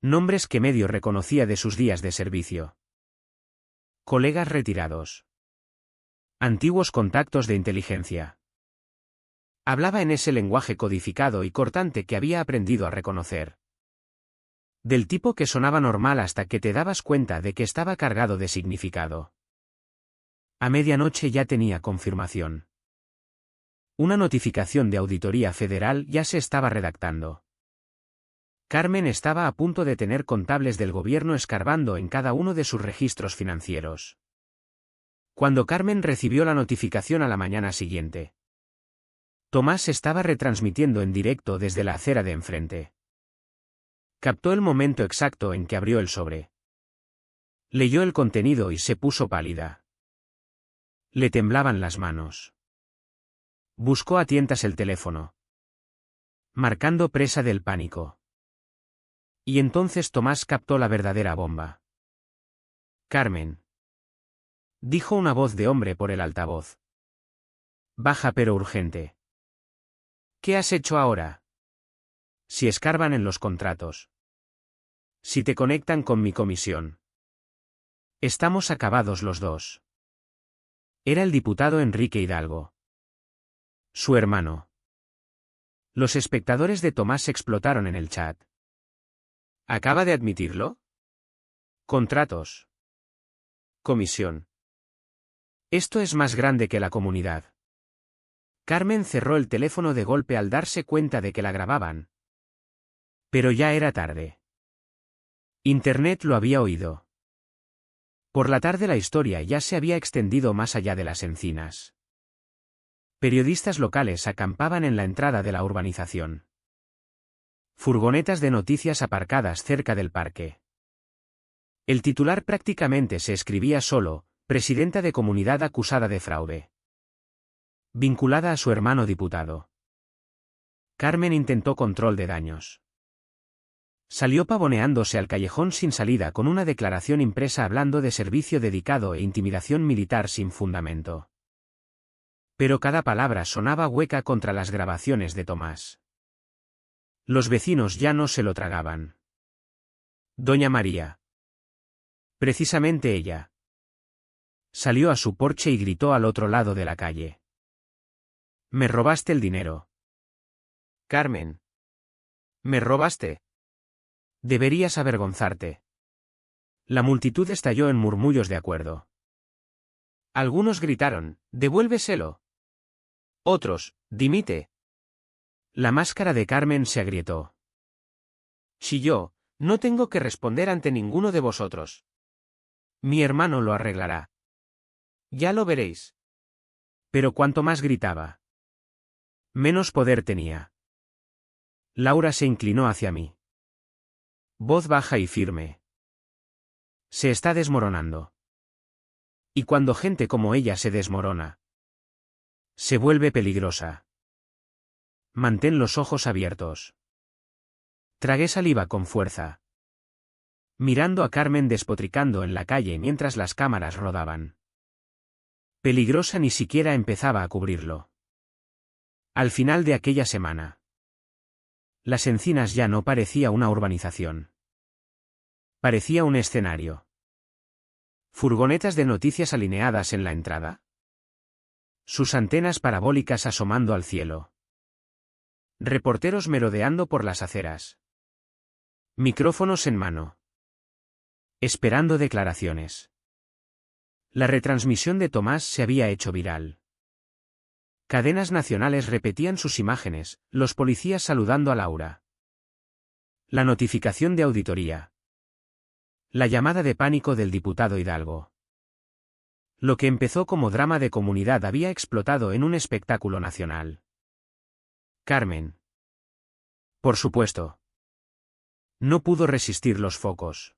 Nombres que medio reconocía de sus días de servicio. Colegas retirados. Antiguos contactos de inteligencia. Hablaba en ese lenguaje codificado y cortante que había aprendido a reconocer. Del tipo que sonaba normal hasta que te dabas cuenta de que estaba cargado de significado. A medianoche ya tenía confirmación. Una notificación de auditoría federal ya se estaba redactando. Carmen estaba a punto de tener contables del gobierno escarbando en cada uno de sus registros financieros. Cuando Carmen recibió la notificación a la mañana siguiente. Tomás estaba retransmitiendo en directo desde la acera de enfrente. Captó el momento exacto en que abrió el sobre. Leyó el contenido y se puso pálida. Le temblaban las manos. Buscó a tientas el teléfono. Marcando presa del pánico. Y entonces Tomás captó la verdadera bomba. Carmen. Dijo una voz de hombre por el altavoz. Baja pero urgente. ¿Qué has hecho ahora? Si escarban en los contratos. Si te conectan con mi comisión. Estamos acabados los dos. Era el diputado Enrique Hidalgo. Su hermano. Los espectadores de Tomás explotaron en el chat. ¿Acaba de admitirlo? Contratos. Comisión. Esto es más grande que la comunidad. Carmen cerró el teléfono de golpe al darse cuenta de que la grababan. Pero ya era tarde. Internet lo había oído. Por la tarde la historia ya se había extendido más allá de las encinas. Periodistas locales acampaban en la entrada de la urbanización. Furgonetas de noticias aparcadas cerca del parque. El titular prácticamente se escribía solo, presidenta de comunidad acusada de fraude. Vinculada a su hermano diputado. Carmen intentó control de daños. Salió pavoneándose al callejón sin salida con una declaración impresa hablando de servicio dedicado e intimidación militar sin fundamento. Pero cada palabra sonaba hueca contra las grabaciones de Tomás. Los vecinos ya no se lo tragaban. Doña María. Precisamente ella. Salió a su porche y gritó al otro lado de la calle. Me robaste el dinero. Carmen. ¿Me robaste? Deberías avergonzarte. La multitud estalló en murmullos de acuerdo. Algunos gritaron, devuélveselo. Otros, dimite. La máscara de Carmen se agrietó. Chilló, no tengo que responder ante ninguno de vosotros. Mi hermano lo arreglará. Ya lo veréis. Pero cuanto más gritaba, menos poder tenía. Laura se inclinó hacia mí. Voz baja y firme. Se está desmoronando. Y cuando gente como ella se desmorona, se vuelve peligrosa. Mantén los ojos abiertos. Tragué saliva con fuerza, mirando a Carmen despotricando en la calle mientras las cámaras rodaban. Peligrosa ni siquiera empezaba a cubrirlo. Al final de aquella semana, Las Encinas ya no parecía una urbanización. Parecía un escenario. Furgonetas de noticias alineadas en la entrada. Sus antenas parabólicas asomando al cielo. Reporteros merodeando por las aceras. Micrófonos en mano. Esperando declaraciones. La retransmisión de Tomás se había hecho viral. Cadenas nacionales repetían sus imágenes, los policías saludando a Laura. La notificación de auditoría. La llamada de pánico del diputado Hidalgo. Lo que empezó como drama de comunidad había explotado en un espectáculo nacional. Carmen. Por supuesto. No pudo resistir los focos.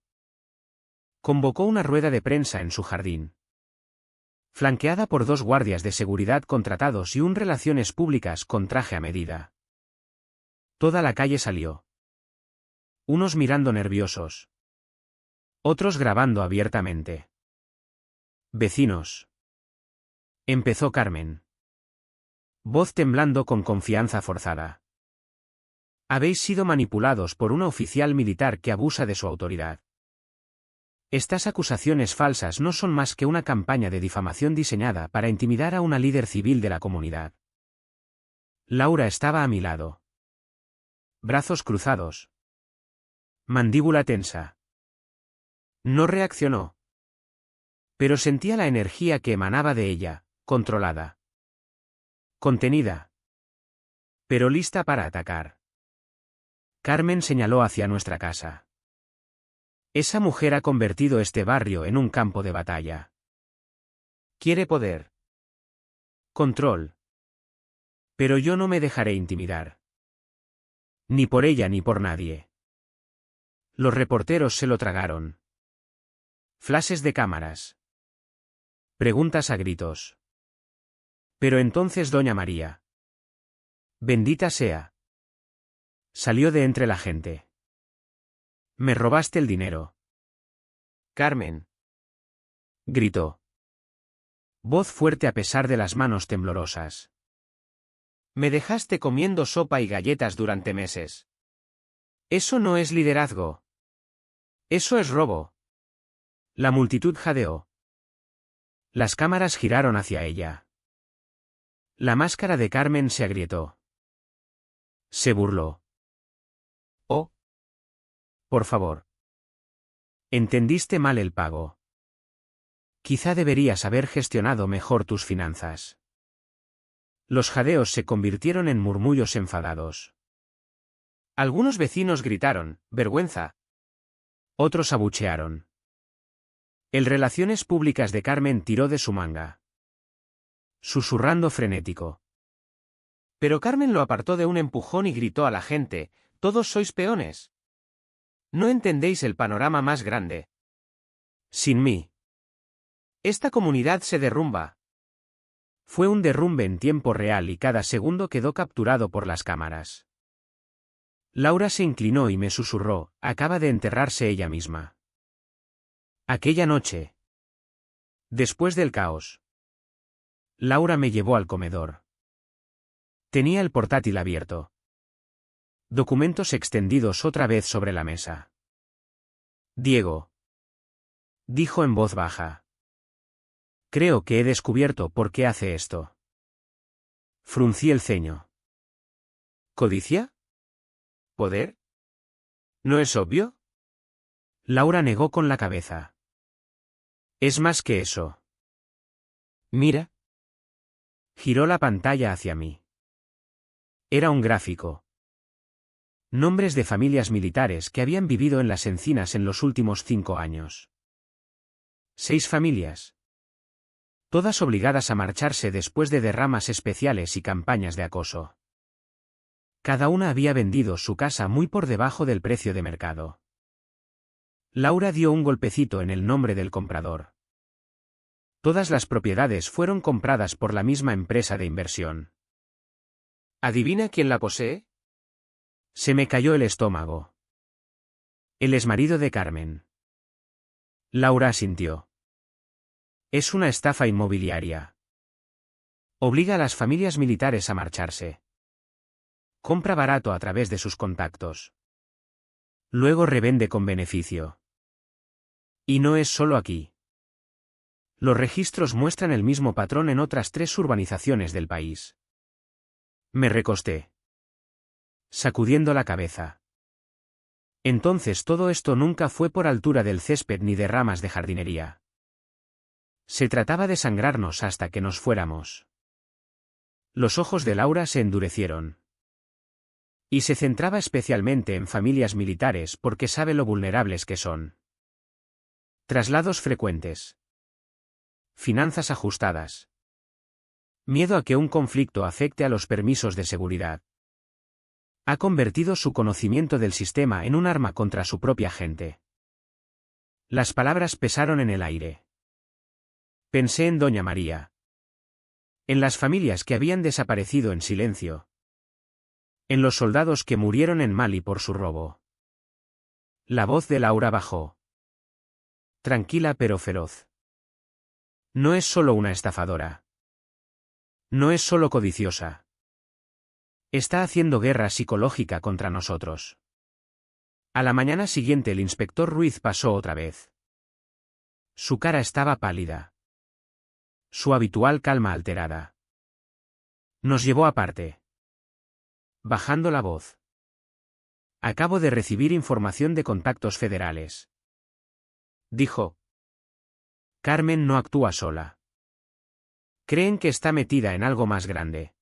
Convocó una rueda de prensa en su jardín. Flanqueada por 2 guardias de seguridad contratados y un relaciones públicas con traje a medida. Toda la calle salió. Unos mirando nerviosos. Otros grabando abiertamente. Vecinos. Empezó Carmen. Voz temblando con confianza forzada. Habéis sido manipulados por una oficial militar que abusa de su autoridad. Estas acusaciones falsas no son más que una campaña de difamación diseñada para intimidar a una líder civil de la comunidad. Laura estaba a mi lado. Brazos cruzados. Mandíbula tensa. No reaccionó. Pero sentía la energía que emanaba de ella, controlada. Contenida. Pero lista para atacar. Carmen señaló hacia nuestra casa. Esa mujer ha convertido este barrio en un campo de batalla. Quiere poder. Control. Pero yo no me dejaré intimidar. Ni por ella ni por nadie. Los reporteros se lo tragaron. Flashes de cámaras. Preguntas a gritos. Pero entonces doña María. Bendita sea. Salió de entre la gente. Me robaste el dinero. Carmen. Gritó. Voz fuerte a pesar de las manos temblorosas. Me dejaste comiendo sopa y galletas durante meses. Eso no es liderazgo. Eso es robo. La multitud jadeó. Las cámaras giraron hacia ella. La máscara de Carmen se agrietó. Se burló. Oh. Por favor. Entendiste mal el pago. Quizá deberías haber gestionado mejor tus finanzas. Los jadeos se convirtieron en murmullos enfadados. Algunos vecinos gritaron, «¡Vergüenza!». Otros abuchearon. El Relaciones Públicas de Carmen tiró de su manga. Susurrando frenético. Pero Carmen lo apartó de un empujón y gritó a la gente, «¡Todos sois peones! No entendéis el panorama más grande. Sin mí. Esta comunidad se derrumba». Fue un derrumbe en tiempo real y cada segundo quedó capturado por las cámaras. Laura se inclinó y me susurró, acaba de enterrarse ella misma. Aquella noche. Después del caos. Laura me llevó al comedor. Tenía el portátil abierto. Documentos extendidos otra vez sobre la mesa. Diego. Dijo en voz baja. Creo que he descubierto por qué hace esto. Fruncí el ceño. ¿Codicia? ¿Poder? ¿No es obvio? Laura negó con la cabeza. Es más que eso. Mira. Giró la pantalla hacia mí. Era un gráfico. Nombres de familias militares que habían vivido en Las Encinas en los últimos 5 años. 6 familias. Todas obligadas a marcharse después de derramas especiales y campañas de acoso. Cada una había vendido su casa muy por debajo del precio de mercado. Laura dio un golpecito en el nombre del comprador. Todas las propiedades fueron compradas por la misma empresa de inversión. ¿Adivina quién la posee? Se me cayó el estómago. El exmarido de Carmen. Laura asintió. Es una estafa inmobiliaria. Obliga a las familias militares a marcharse. Compra barato a través de sus contactos. Luego revende con beneficio. Y no es solo aquí. Los registros muestran el mismo patrón en otras 3 urbanizaciones del país. Me recosté, sacudiendo la cabeza. Entonces todo esto nunca fue por altura del césped ni de ramas de jardinería. Se trataba de sangrarnos hasta que nos fuéramos. Los ojos de Laura se endurecieron. Y se centraba especialmente en familias militares porque sabe lo vulnerables que son. Traslados frecuentes. Finanzas ajustadas. Miedo a que un conflicto afecte a los permisos de seguridad. Ha convertido su conocimiento del sistema en un arma contra su propia gente. Las palabras pesaron en el aire. Pensé en Doña María. En las familias que habían desaparecido en silencio. En los soldados que murieron en Mali por su robo. La voz de Laura bajó. Tranquila pero feroz. No es solo una estafadora. No es solo codiciosa. Está haciendo guerra psicológica contra nosotros. A la mañana siguiente el inspector Ruiz pasó otra vez. Su cara estaba pálida. Su habitual calma alterada. Nos llevó aparte. Bajando la voz. Acabo de recibir información de contactos federales. Dijo. Carmen no actúa sola. Creen que está metida en algo más grande.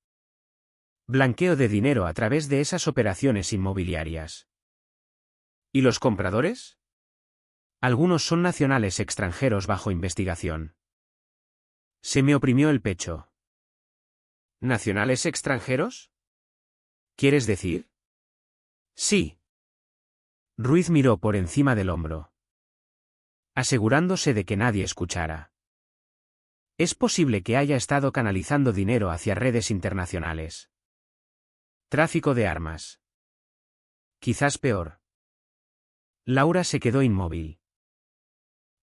Blanqueo de dinero a través de esas operaciones inmobiliarias. ¿Y los compradores? Algunos son nacionales extranjeros bajo investigación. Se me oprimió el pecho. ¿Nacionales extranjeros? ¿Quieres decir? Sí. Ruiz miró por encima del hombro, asegurándose de que nadie escuchara. Es posible que haya estado canalizando dinero hacia redes internacionales. Tráfico de armas. Quizás peor. Laura se quedó inmóvil.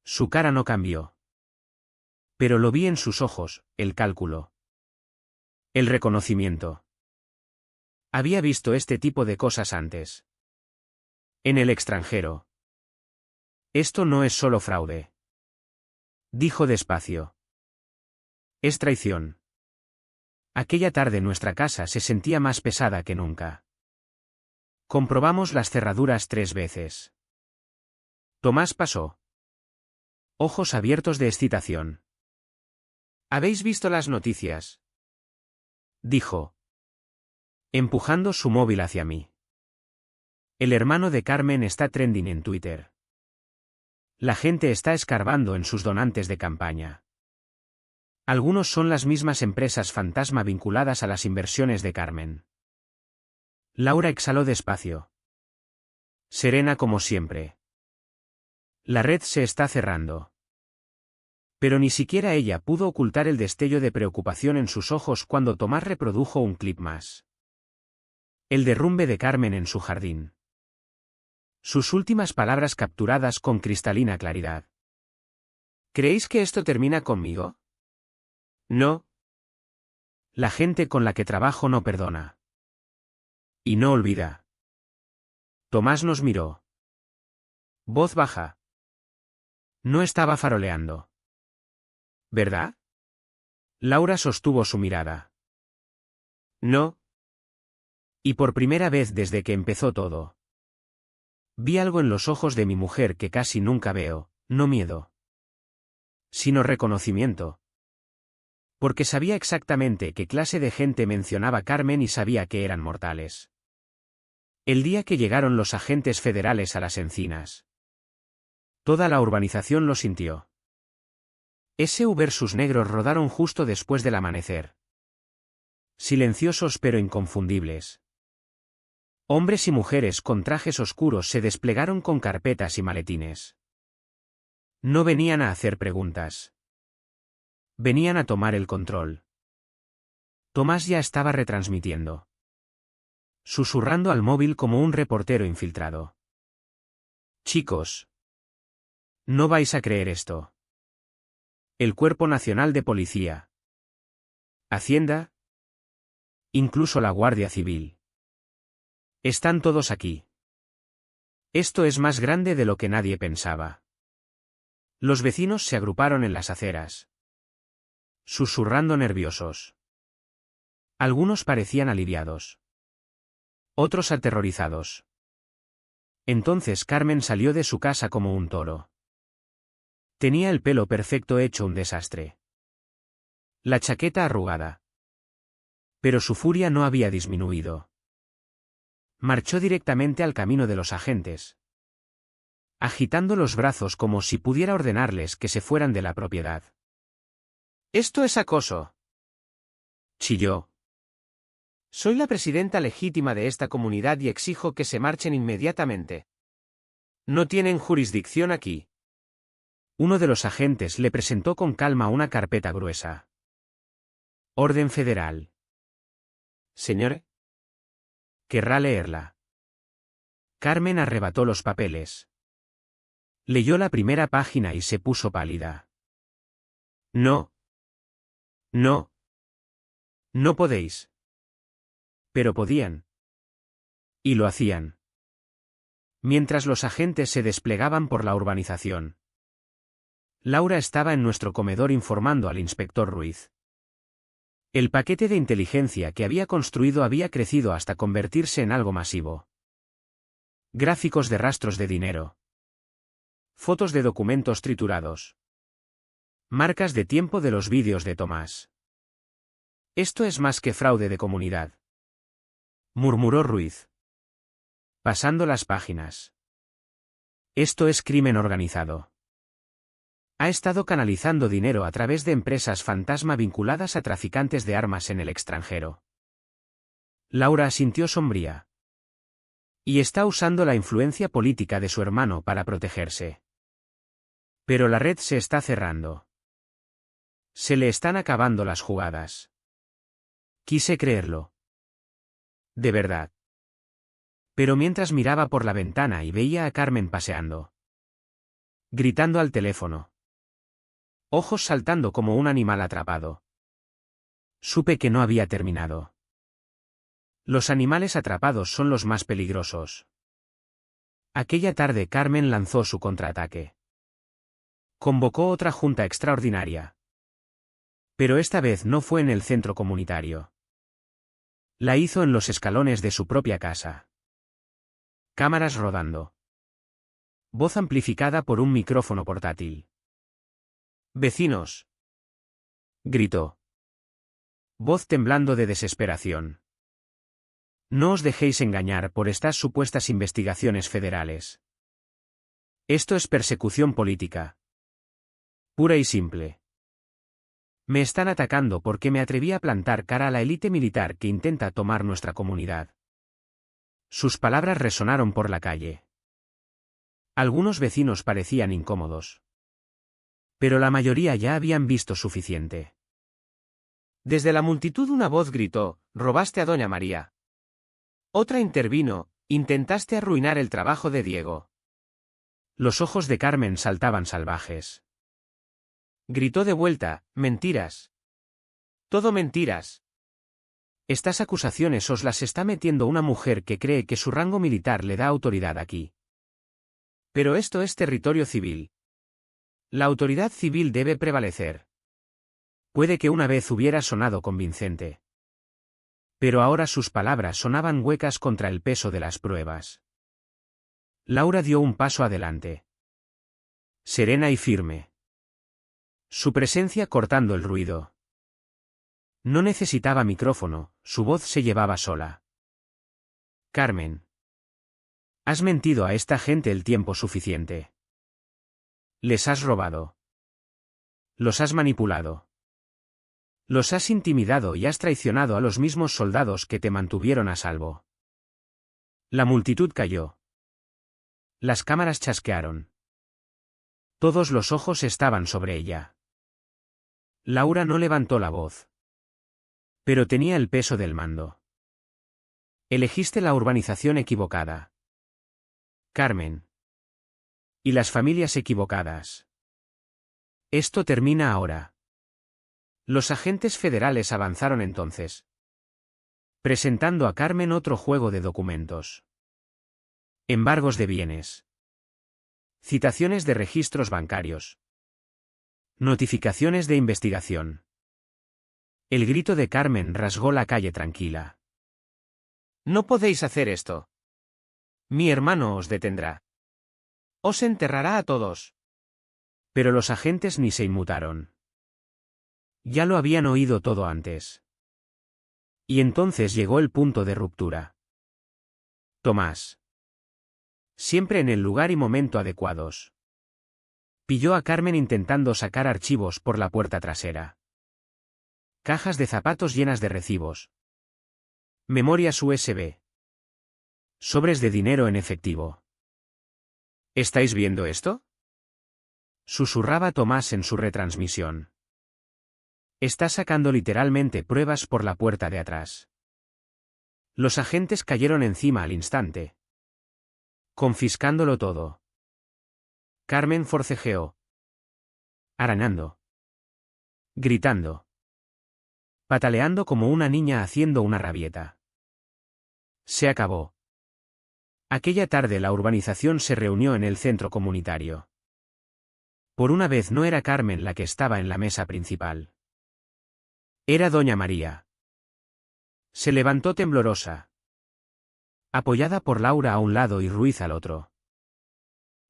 Su cara no cambió. Pero lo vi en sus ojos, el cálculo. El reconocimiento. Había visto este tipo de cosas antes. En el extranjero. Esto no es solo fraude. Dijo despacio. Es traición. Aquella tarde nuestra casa se sentía más pesada que nunca. Comprobamos las cerraduras 3 veces. Tomás pasó. Ojos abiertos de excitación. ¿Habéis visto las noticias? Dijo, empujando su móvil hacia mí. El hermano de Carmen está trending en Twitter. La gente está escarbando en sus donantes de campaña. Algunos son las mismas empresas fantasma vinculadas a las inversiones de Carmen. Laura exhaló despacio. Serena como siempre. La red se está cerrando. Pero ni siquiera ella pudo ocultar el destello de preocupación en sus ojos cuando Tomás reprodujo un clip más. El derrumbe de Carmen en su jardín. Sus últimas palabras capturadas con cristalina claridad. ¿Creéis que esto termina conmigo? No. La gente con la que trabajo no perdona. Y no olvida. Tomás nos miró. Voz baja. No estaba faroleando. ¿Verdad? Laura sostuvo su mirada. No. Y por primera vez desde que empezó todo. Vi algo en los ojos de mi mujer que casi nunca veo, no miedo. Sino reconocimiento. Porque sabía exactamente qué clase de gente mencionaba Carmen y sabía que eran mortales. El día que llegaron los agentes federales a las encinas. Toda la urbanización lo sintió. SV versus negros rodaron justo después del amanecer. Silenciosos pero inconfundibles. Hombres y mujeres con trajes oscuros se desplegaron con carpetas y maletines. No venían a hacer preguntas. Venían a tomar el control. Tomás ya estaba retransmitiendo, susurrando al móvil como un reportero infiltrado. Chicos, no vais a creer esto. El Cuerpo Nacional de Policía, Hacienda, incluso la Guardia Civil. Están todos aquí. Esto es más grande de lo que nadie pensaba. Los vecinos se agruparon en las aceras, susurrando nerviosos. Algunos parecían aliviados. Otros aterrorizados. Entonces Carmen salió de su casa como un toro. Tenía el pelo perfecto hecho un desastre. La chaqueta arrugada. Pero su furia no había disminuido. Marchó directamente al camino de los agentes, agitando los brazos como si pudiera ordenarles que se fueran de la propiedad. «Esto es acoso», chilló. «Soy la presidenta legítima de esta comunidad y exijo que se marchen inmediatamente. No tienen jurisdicción aquí». Uno de los agentes le presentó con calma una carpeta gruesa. Orden Federal. «Señor». Querrá leerla. Carmen arrebató los papeles. Leyó la primera página y se puso pálida. No. No. No podéis. Pero podían. Y lo hacían. Mientras los agentes se desplegaban por la urbanización. Laura estaba en nuestro comedor informando al inspector Ruiz. El paquete de inteligencia que había construido había crecido hasta convertirse en algo masivo. Gráficos de rastros de dinero. Fotos de documentos triturados. Marcas de tiempo de los vídeos de Tomás. Esto es más que fraude de comunidad, murmuró Ruiz, pasando las páginas. Esto es crimen organizado. Ha estado canalizando dinero a través de empresas fantasma vinculadas a traficantes de armas en el extranjero. Laura asintió sombría. Y está usando la influencia política de su hermano para protegerse. Pero la red se está cerrando. Se le están acabando las jugadas. Quise creerlo. De verdad. Pero mientras miraba por la ventana y veía a Carmen paseando, gritando al teléfono, ojos saltando como un animal atrapado, supe que no había terminado. Los animales atrapados son los más peligrosos. Aquella tarde Carmen lanzó su contraataque. Convocó otra junta extraordinaria. Pero esta vez no fue en el centro comunitario. La hizo en los escalones de su propia casa. Cámaras rodando. Voz amplificada por un micrófono portátil. «Vecinos», gritó. Voz temblando de desesperación. «No os dejéis engañar por estas supuestas investigaciones federales. Esto es persecución política. Pura y simple. Me están atacando porque me atreví a plantar cara a la élite militar que intenta tomar nuestra comunidad». Sus palabras resonaron por la calle. Algunos vecinos parecían incómodos. Pero la mayoría ya habían visto suficiente. Desde la multitud una voz gritó: «Robaste a doña María». Otra intervino: «Intentaste arruinar el trabajo de Diego». Los ojos de Carmen saltaban salvajes. Gritó de vuelta: «Mentiras. Todo mentiras. Estas acusaciones os las está metiendo una mujer que cree que su rango militar le da autoridad aquí. Pero esto es territorio civil. La autoridad civil debe prevalecer». Puede que una vez hubiera sonado convincente. Pero ahora sus palabras sonaban huecas contra el peso de las pruebas. Laura dio un paso adelante. Serena y firme. Su presencia cortando el ruido. No necesitaba micrófono, su voz se llevaba sola. «Carmen. Has mentido a esta gente el tiempo suficiente. Les has robado. Los has manipulado. Los has intimidado y has traicionado a los mismos soldados que te mantuvieron a salvo. La multitud cayó. Las cámaras chasquearon. Todos los ojos estaban sobre ella. Laura no levantó la voz. Pero tenía el peso del mando. Elegiste la urbanización equivocada, Carmen. Y las familias equivocadas. Esto termina ahora. Los agentes federales avanzaron entonces, presentando a Carmen otro juego de documentos. Embargos de bienes. Citaciones de registros bancarios. Notificaciones de investigación. El grito de Carmen rasgó la calle tranquila. No podéis hacer esto. Mi hermano os detendrá. Os enterrará a todos. Pero los agentes ni se inmutaron. Ya lo habían oído todo antes. Y entonces llegó el punto de ruptura. Tomás. Siempre en el lugar y momento adecuados. Pilló a Carmen intentando sacar archivos por la puerta trasera. Cajas de zapatos llenas de recibos. Memorias USB. Sobres de dinero en efectivo. ¿Estáis viendo esto?, susurraba Tomás en su retransmisión. Está sacando literalmente pruebas por la puerta de atrás. Los agentes cayeron encima al instante, confiscándolo todo. Carmen forcejeó, arañando, gritando, pataleando como una niña haciendo una rabieta. Se acabó. Aquella tarde la urbanización se reunió en el centro comunitario. Por una vez no era Carmen la que estaba en la mesa principal. Era doña María. Se levantó temblorosa, apoyada por Laura a un lado y Ruiz al otro.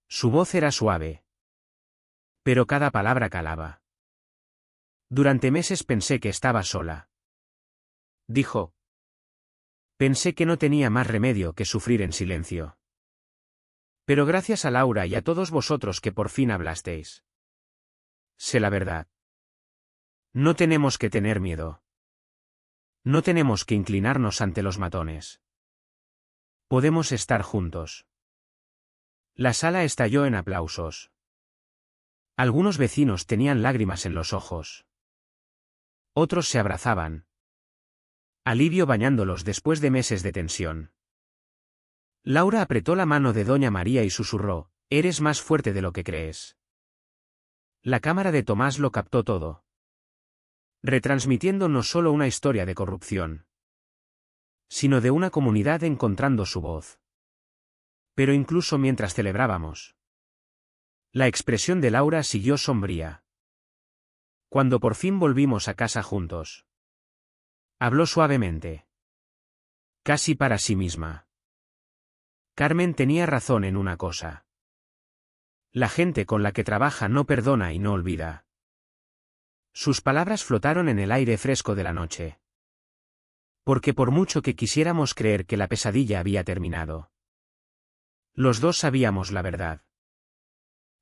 Su voz era suave, pero cada palabra calaba. Durante meses pensé que estaba sola, dijo. Pensé que no tenía más remedio que sufrir en silencio. Pero gracias a Laura y a todos vosotros que por fin hablasteis. Sé la verdad. No tenemos que tener miedo. No tenemos que inclinarnos ante los matones. Podemos estar juntos. La sala estalló en aplausos. Algunos vecinos tenían lágrimas en los ojos. Otros se abrazaban. Alivio bañándolos después de meses de tensión. Laura apretó la mano de doña María y susurró, «Eres más fuerte de lo que crees». La cámara de Tomás lo captó todo, retransmitiendo no solo una historia de corrupción, sino de una comunidad encontrando su voz. Pero incluso mientras celebrábamos, la expresión de Laura siguió sombría. Cuando por fin volvimos a casa juntos, habló suavemente, casi para sí misma. Carmen tenía razón en una cosa. La gente con la que trabaja no perdona y no olvida. Sus palabras flotaron en el aire fresco de la noche. Porque por mucho que quisiéramos creer que la pesadilla había terminado, los dos sabíamos la verdad.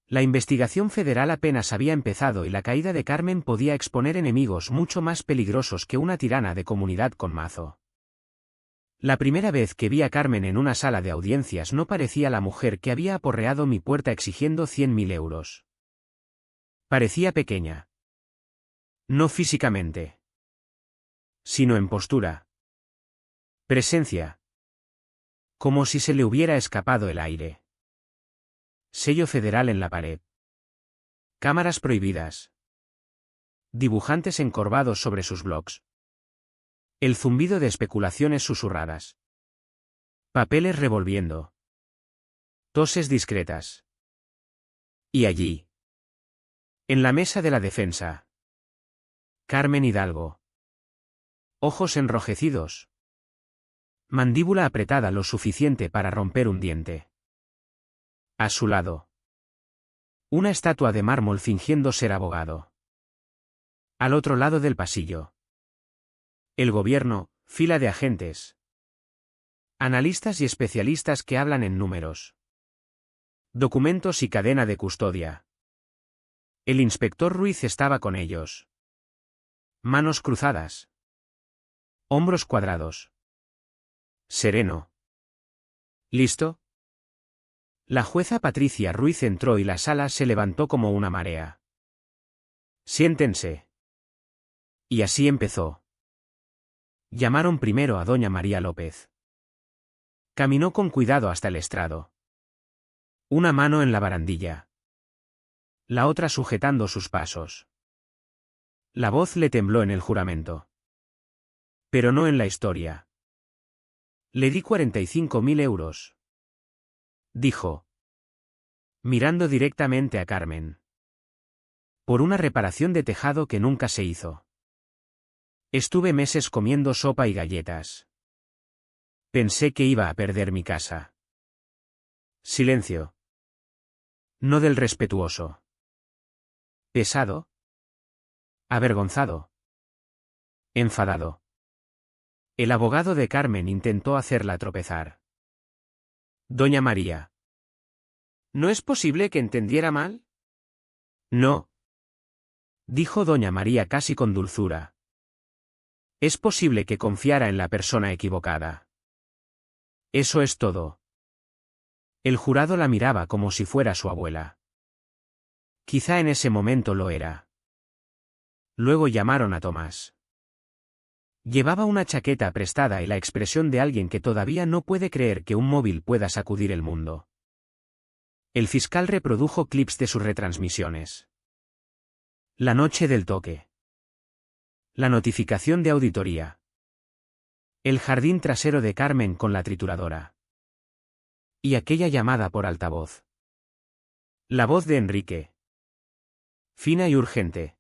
La investigación federal apenas había empezado y la caída de Carmen podía exponer enemigos mucho más peligrosos que una tirana de comunidad con mazo. La primera vez que vi a Carmen en una sala de audiencias no parecía la mujer que había aporreado mi puerta exigiendo 100.000 euros. Parecía pequeña. No físicamente, sino en postura. Presencia. Como si se le hubiera escapado el aire. Sello federal en la pared. Cámaras prohibidas. Dibujantes encorvados sobre sus blogs. El zumbido de especulaciones susurradas. Papeles revolviendo. Toses discretas. Y allí, en la mesa de la defensa, Carmen Hidalgo. Ojos enrojecidos. Mandíbula apretada lo suficiente para romper un diente. A su lado, una estatua de mármol fingiendo ser abogado. Al otro lado del pasillo, el gobierno, fila de agentes. Analistas y especialistas que hablan en números. Documentos y cadena de custodia. El inspector Ruiz estaba con ellos. Manos cruzadas. Hombros cuadrados. Sereno. ¿Listo? La jueza Patricia Ruiz entró y la sala se levantó como una marea. Siéntense. Y así empezó. Llamaron primero a doña María López. Caminó con cuidado hasta el estrado. Una mano en la barandilla. La otra sujetando sus pasos. La voz le tembló en el juramento. Pero no en la historia. Le di 45.000 euros. Dijo. Mirando directamente a Carmen. Por una reparación de tejado que nunca se hizo. Estuve meses comiendo sopa y galletas. Pensé que iba a perder mi casa. Silencio. No del respetuoso. Pesado. Avergonzado. Enfadado. El abogado de Carmen intentó hacerla tropezar. Doña María. ¿No es posible que entendiera mal? No. Dijo doña María casi con dulzura. Es posible que confiara en la persona equivocada. Eso es todo. El jurado la miraba como si fuera su abuela. Quizá en ese momento lo era. Luego llamaron a Tomás. Llevaba una chaqueta prestada y la expresión de alguien que todavía no puede creer que un móvil pueda sacudir el mundo. El fiscal reprodujo clips de sus retransmisiones. La noche del toque. La notificación de auditoría. El jardín trasero de Carmen con la trituradora. Y aquella llamada por altavoz. La voz de Enrique. Fina y urgente.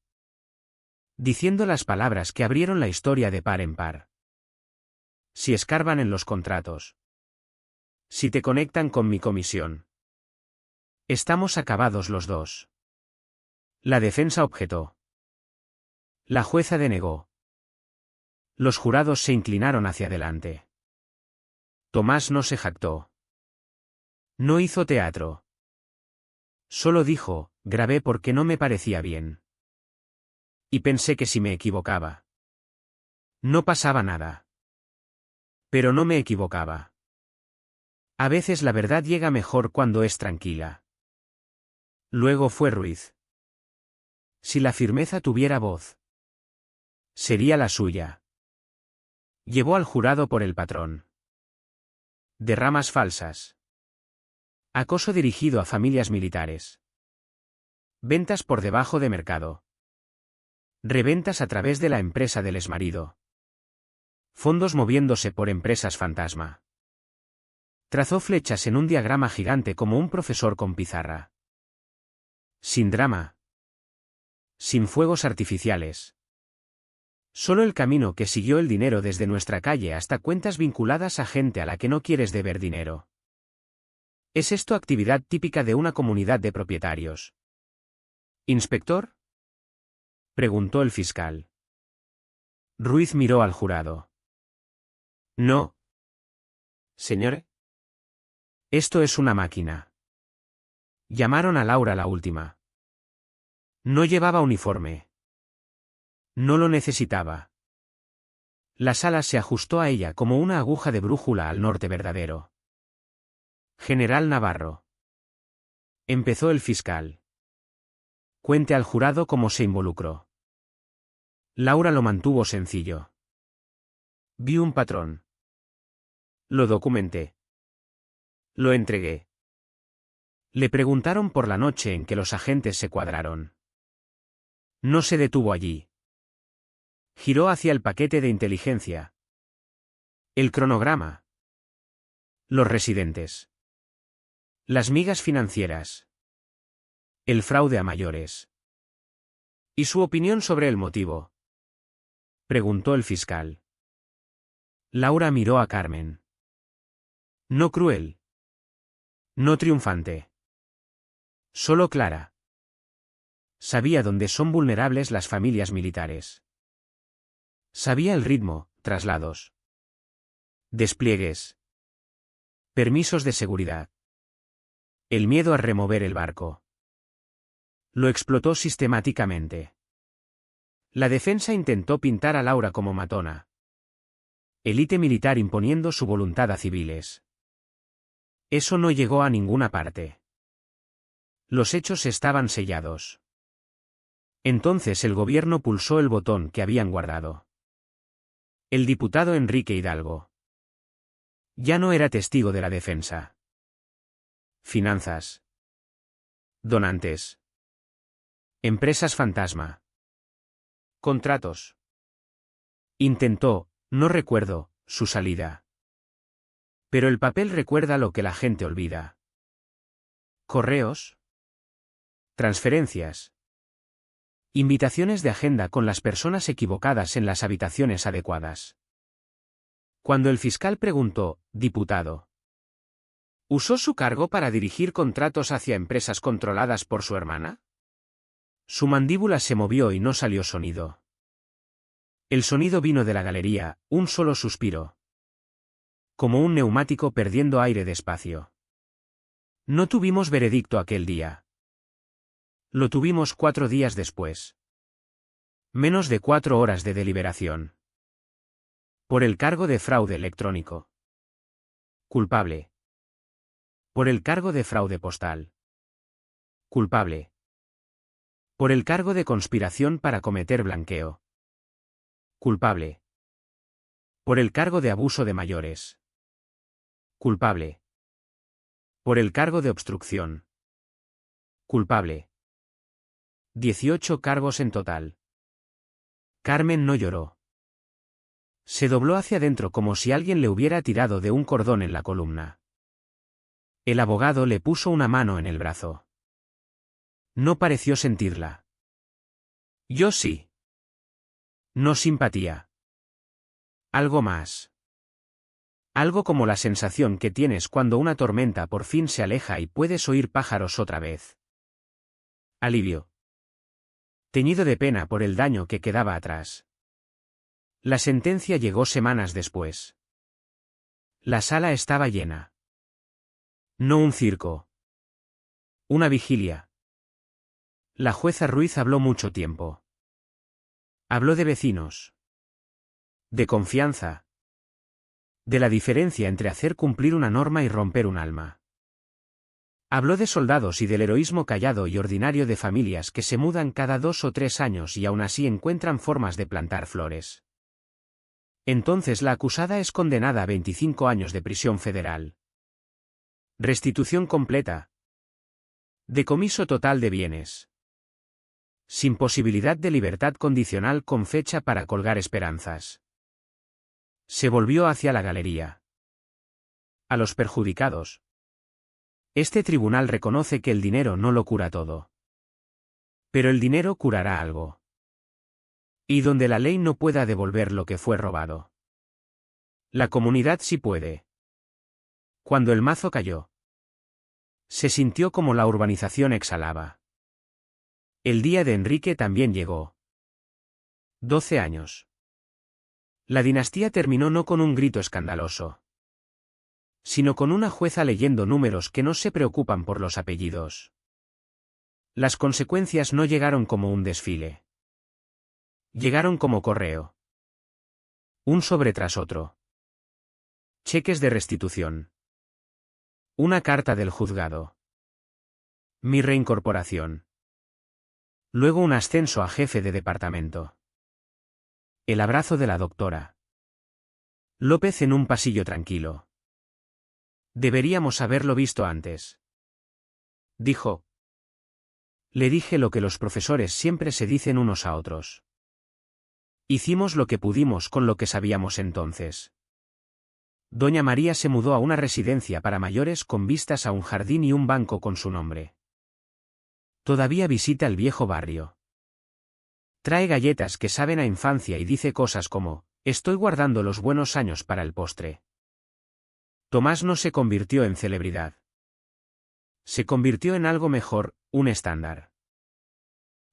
Diciendo las palabras que abrieron la historia de par en par. Si escarban en los contratos. Si te conectan con mi comisión. Estamos acabados los dos. La defensa objetó. La jueza denegó. Los jurados se inclinaron hacia adelante. Tomás no se jactó. No hizo teatro. Solo dijo, grabé porque no me parecía bien. Y pensé que si me equivocaba. No pasaba nada. Pero no me equivocaba. A veces la verdad llega mejor cuando es tranquila. Luego fue Ruiz. Si la firmeza tuviera voz. Sería la suya. Llevó al jurado por el patrón. Derramas falsas. Acoso dirigido a familias militares. Ventas por debajo de mercado. Reventas a través de la empresa del exmarido. Fondos moviéndose por empresas fantasma. Trazó flechas en un diagrama gigante como un profesor con pizarra. Sin drama. Sin fuegos artificiales. Solo el camino que siguió el dinero desde nuestra calle hasta cuentas vinculadas a gente a la que no quieres deber dinero. ¿Es esto actividad típica de una comunidad de propietarios? ¿Inspector?, preguntó el fiscal. Ruiz miró al jurado. No. Señor. Esto es una máquina. Llamaron a Laura la última. No llevaba uniforme. No lo necesitaba. La sala se ajustó a ella como una aguja de brújula al norte verdadero. General Navarro. Empezó el fiscal. Cuente al jurado cómo se involucró. Laura lo mantuvo sencillo. Vi un patrón. Lo documenté. Lo entregué. Le preguntaron por la noche en que los agentes se cuadraron. No se detuvo allí. Giró hacia el paquete de inteligencia. El cronograma. Los residentes. Las migas financieras. El fraude a mayores. ¿Y su opinión sobre el motivo?, preguntó el fiscal. Laura miró a Carmen. No cruel. No triunfante. Solo clara. Sabía dónde son vulnerables las familias militares. Sabía el ritmo, traslados. Despliegues. Permisos de seguridad. El miedo a remover el barco. Lo explotó sistemáticamente. La defensa intentó pintar a Laura como matona. Élite militar imponiendo su voluntad a civiles. Eso no llegó a ninguna parte. Los hechos estaban sellados. Entonces el gobierno pulsó el botón que habían guardado. El diputado Enrique Hidalgo ya no era testigo de la defensa. Finanzas. Donantes. Empresas fantasma. Contratos. Intentó, no recuerdo, su salida. Pero el papel recuerda lo que la gente olvida. Correos. Transferencias. Invitaciones de agenda con las personas equivocadas en las habitaciones adecuadas. Cuando el fiscal preguntó, diputado, ¿usó su cargo para dirigir contratos hacia empresas controladas por su hermana? Su mandíbula se movió y no salió sonido. El sonido vino de la galería, un solo suspiro. Como un neumático perdiendo aire despacio. No tuvimos veredicto aquel día. Lo tuvimos 4 días después. Menos de 4 horas de deliberación. Por el cargo de fraude electrónico. Culpable. Por el cargo de fraude postal. Culpable. Por el cargo de conspiración para cometer blanqueo. Culpable. Por el cargo de abuso de mayores. Culpable. Por el cargo de obstrucción. Culpable. 18 cargos en total. Carmen no lloró. Se dobló hacia adentro como si alguien le hubiera tirado de un cordón en la columna. El abogado le puso una mano en el brazo. No pareció sentirla. Yo sí. No simpatía. Algo más. Algo como la sensación que tienes cuando una tormenta por fin se aleja y puedes oír pájaros otra vez. Alivio. Teñido de pena por el daño que quedaba atrás. La sentencia llegó semanas después. La sala estaba llena. No un circo. Una vigilia. La jueza Ruiz habló mucho tiempo. Habló de vecinos. De confianza. De la diferencia entre hacer cumplir una norma y romper un alma. Habló de soldados y del heroísmo callado y ordinario de familias que se mudan cada 2 o 3 años y aún así encuentran formas de plantar flores. Entonces la acusada es condenada a 25 años de prisión federal. Restitución completa. Decomiso total de bienes. Sin posibilidad de libertad condicional con fecha para colgar esperanzas. Se volvió hacia la galería. A los perjudicados. Este tribunal reconoce que el dinero no lo cura todo. Pero el dinero curará algo. Y donde la ley no pueda devolver lo que fue robado. La comunidad sí puede. Cuando el mazo cayó. Se sintió como la urbanización exhalaba. El día de Enrique también llegó. 12 años. La dinastía terminó no con un grito escandaloso, sino con una jueza leyendo números que no se preocupan por los apellidos. Las consecuencias no llegaron como un desfile. Llegaron como correo. Un sobre tras otro. Cheques de restitución. Una carta del juzgado. Mi reincorporación. Luego un ascenso a jefe de departamento. El abrazo de la doctora López en un pasillo tranquilo. Deberíamos haberlo visto antes. Dijo. Le dije lo que los profesores siempre se dicen unos a otros. Hicimos lo que pudimos con lo que sabíamos entonces. Doña María se mudó a una residencia para mayores con vistas a un jardín y un banco con su nombre. Todavía visita el viejo barrio. Trae galletas que saben a infancia y dice cosas como, estoy guardando los buenos años para el postre. Tomás no se convirtió en celebridad. Se convirtió en algo mejor, un estándar.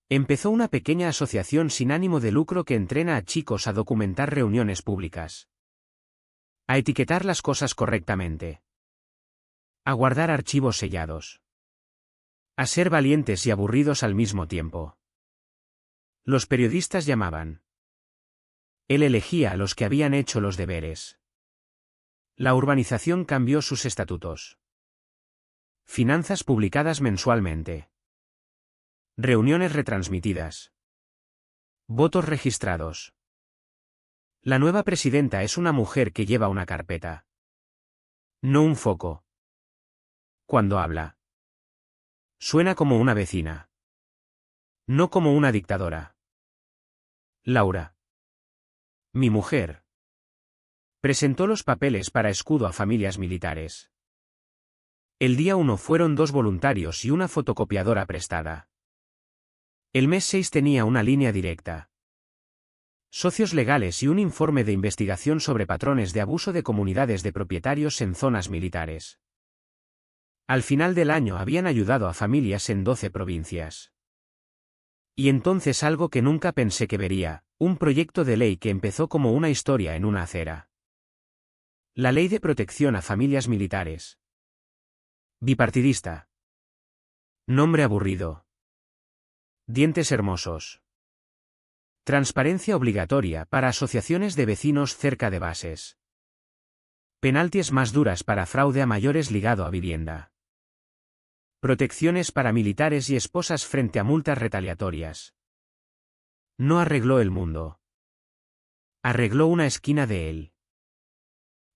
Empezó una pequeña asociación sin ánimo de lucro que entrena a chicos a documentar reuniones públicas. A etiquetar las cosas correctamente. A guardar archivos sellados. A ser valientes y aburridos al mismo tiempo. Los periodistas llamaban. Él elegía a los que habían hecho los deberes. La urbanización cambió sus estatutos. Finanzas publicadas mensualmente. Reuniones retransmitidas. Votos registrados. La nueva presidenta es una mujer que lleva una carpeta. No un foco. Cuando habla. Suena como una vecina. No como una dictadora. Laura. Mi mujer. Presentó los papeles para escudo a familias militares. El día 1 fueron 2 voluntarios y una fotocopiadora prestada. El mes 6 tenía una línea directa. Socios legales y un informe de investigación sobre patrones de abuso de comunidades de propietarios en zonas militares. Al final del año habían ayudado a familias en 12 provincias. Y entonces algo que nunca pensé que vería, un proyecto de ley que empezó como una historia en una acera. La Ley de Protección a Familias Militares. Bipartidista. Nombre aburrido. Dientes hermosos. Transparencia obligatoria para asociaciones de vecinos cerca de bases. Penaltis más duras para fraude a mayores ligado a vivienda. Protecciones para militares y esposas frente a multas retaliatorias. No arregló el mundo. Arregló una esquina de él.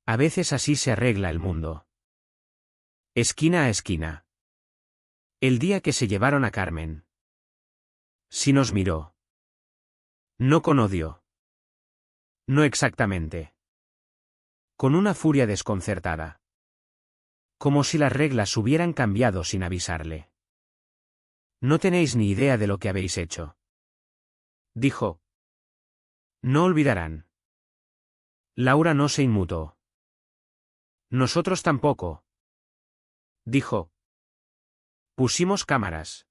A veces así se arregla el mundo. Esquina a esquina. El día que se llevaron a Carmen. Sí nos miró. No con odio. No exactamente. Con una furia desconcertada. Como si las reglas hubieran cambiado sin avisarle. No tenéis ni idea de lo que habéis hecho. Dijo. No olvidarán. Laura no se inmutó. Nosotros tampoco. Dijo. Pusimos cámaras.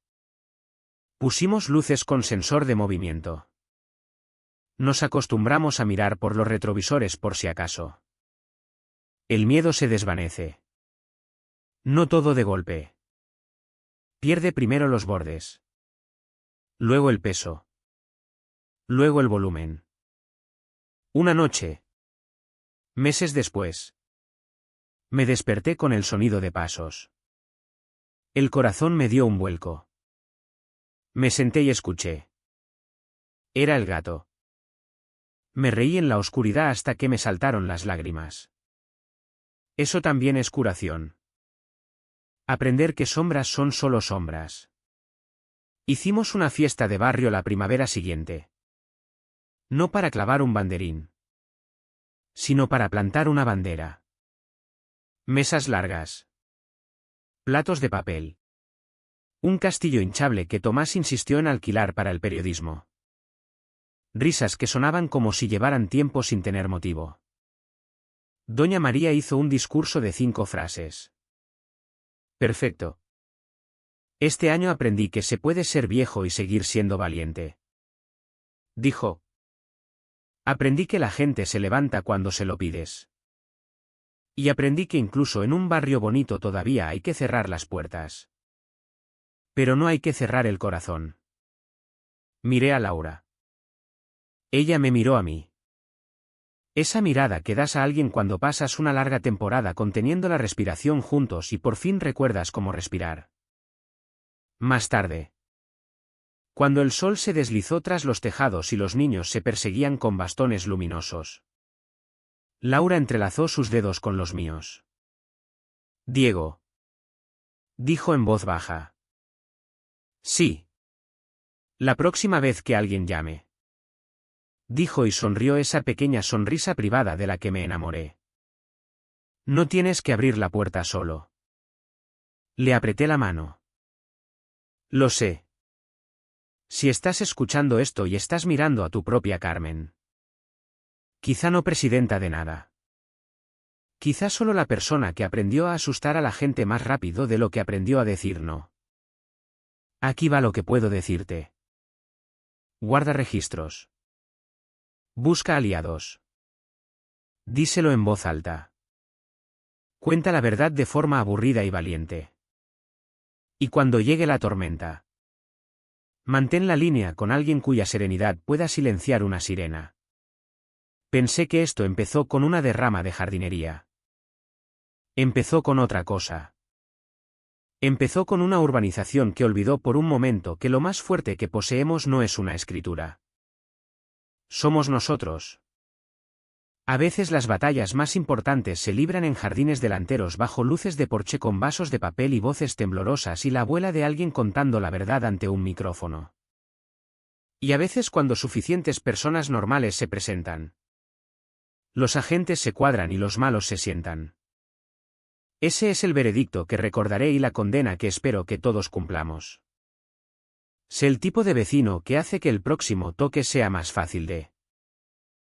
Pusimos luces con sensor de movimiento. Nos acostumbramos a mirar por los retrovisores por si acaso. El miedo se desvanece. No todo de golpe. Pierde primero los bordes. Luego el peso. Luego el volumen. Una noche. Meses después. Me desperté con el sonido de pasos. El corazón me dio un vuelco. Me senté y escuché. Era el gato. Me reí en la oscuridad hasta que me saltaron las lágrimas. Eso también es curación. Aprender que sombras son solo sombras. Hicimos una fiesta de barrio la primavera siguiente. No para clavar un banderín, sino para plantar una bandera. Mesas largas. Platos de papel. Un castillo hinchable que Tomás insistió en alquilar para el periodismo. Risas que sonaban como si llevaran tiempo sin tener motivo. Doña María hizo un discurso de 5 frases. Perfecto. Este año aprendí que se puede ser viejo y seguir siendo valiente. Dijo. Aprendí que la gente se levanta cuando se lo pides. Y aprendí que incluso en un barrio bonito todavía hay que cerrar las puertas. Pero no hay que cerrar el corazón. Miré a Laura. Ella me miró a mí. Esa mirada que das a alguien cuando pasas una larga temporada conteniendo la respiración juntos y por fin recuerdas cómo respirar. Más tarde. Cuando el sol se deslizó tras los tejados y los niños se perseguían con bastones luminosos. Laura entrelazó sus dedos con los míos. Diego. Dijo en voz baja. Sí. La próxima vez que alguien llame. Dijo y sonrió esa pequeña sonrisa privada de la que me enamoré. No tienes que abrir la puerta solo. Le apreté la mano. Lo sé. Si estás escuchando esto y estás mirando a tu propia Carmen. Quizá no presidenta de nada. Quizá solo la persona que aprendió a asustar a la gente más rápido de lo que aprendió a decir no. Aquí va lo que puedo decirte. Guarda registros. Busca aliados. Díselo en voz alta. Cuenta la verdad de forma aburrida y valiente. Y cuando llegue la tormenta. Mantén la línea con alguien cuya serenidad pueda silenciar una sirena. Pensé que esto empezó con una derrama de jardinería. Empezó con otra cosa. Empezó con una urbanización que olvidó por un momento que lo más fuerte que poseemos no es una escritura. Somos nosotros. A veces las batallas más importantes se libran en jardines delanteros bajo luces de porche con vasos de papel y voces temblorosas y la abuela de alguien contando la verdad ante un micrófono. Y a veces cuando suficientes personas normales se presentan. Los agentes se cuadran y los malos se sientan. Ese es el veredicto que recordaré y la condena que espero que todos cumplamos. Sé el tipo de vecino que hace que el próximo toque sea más fácil de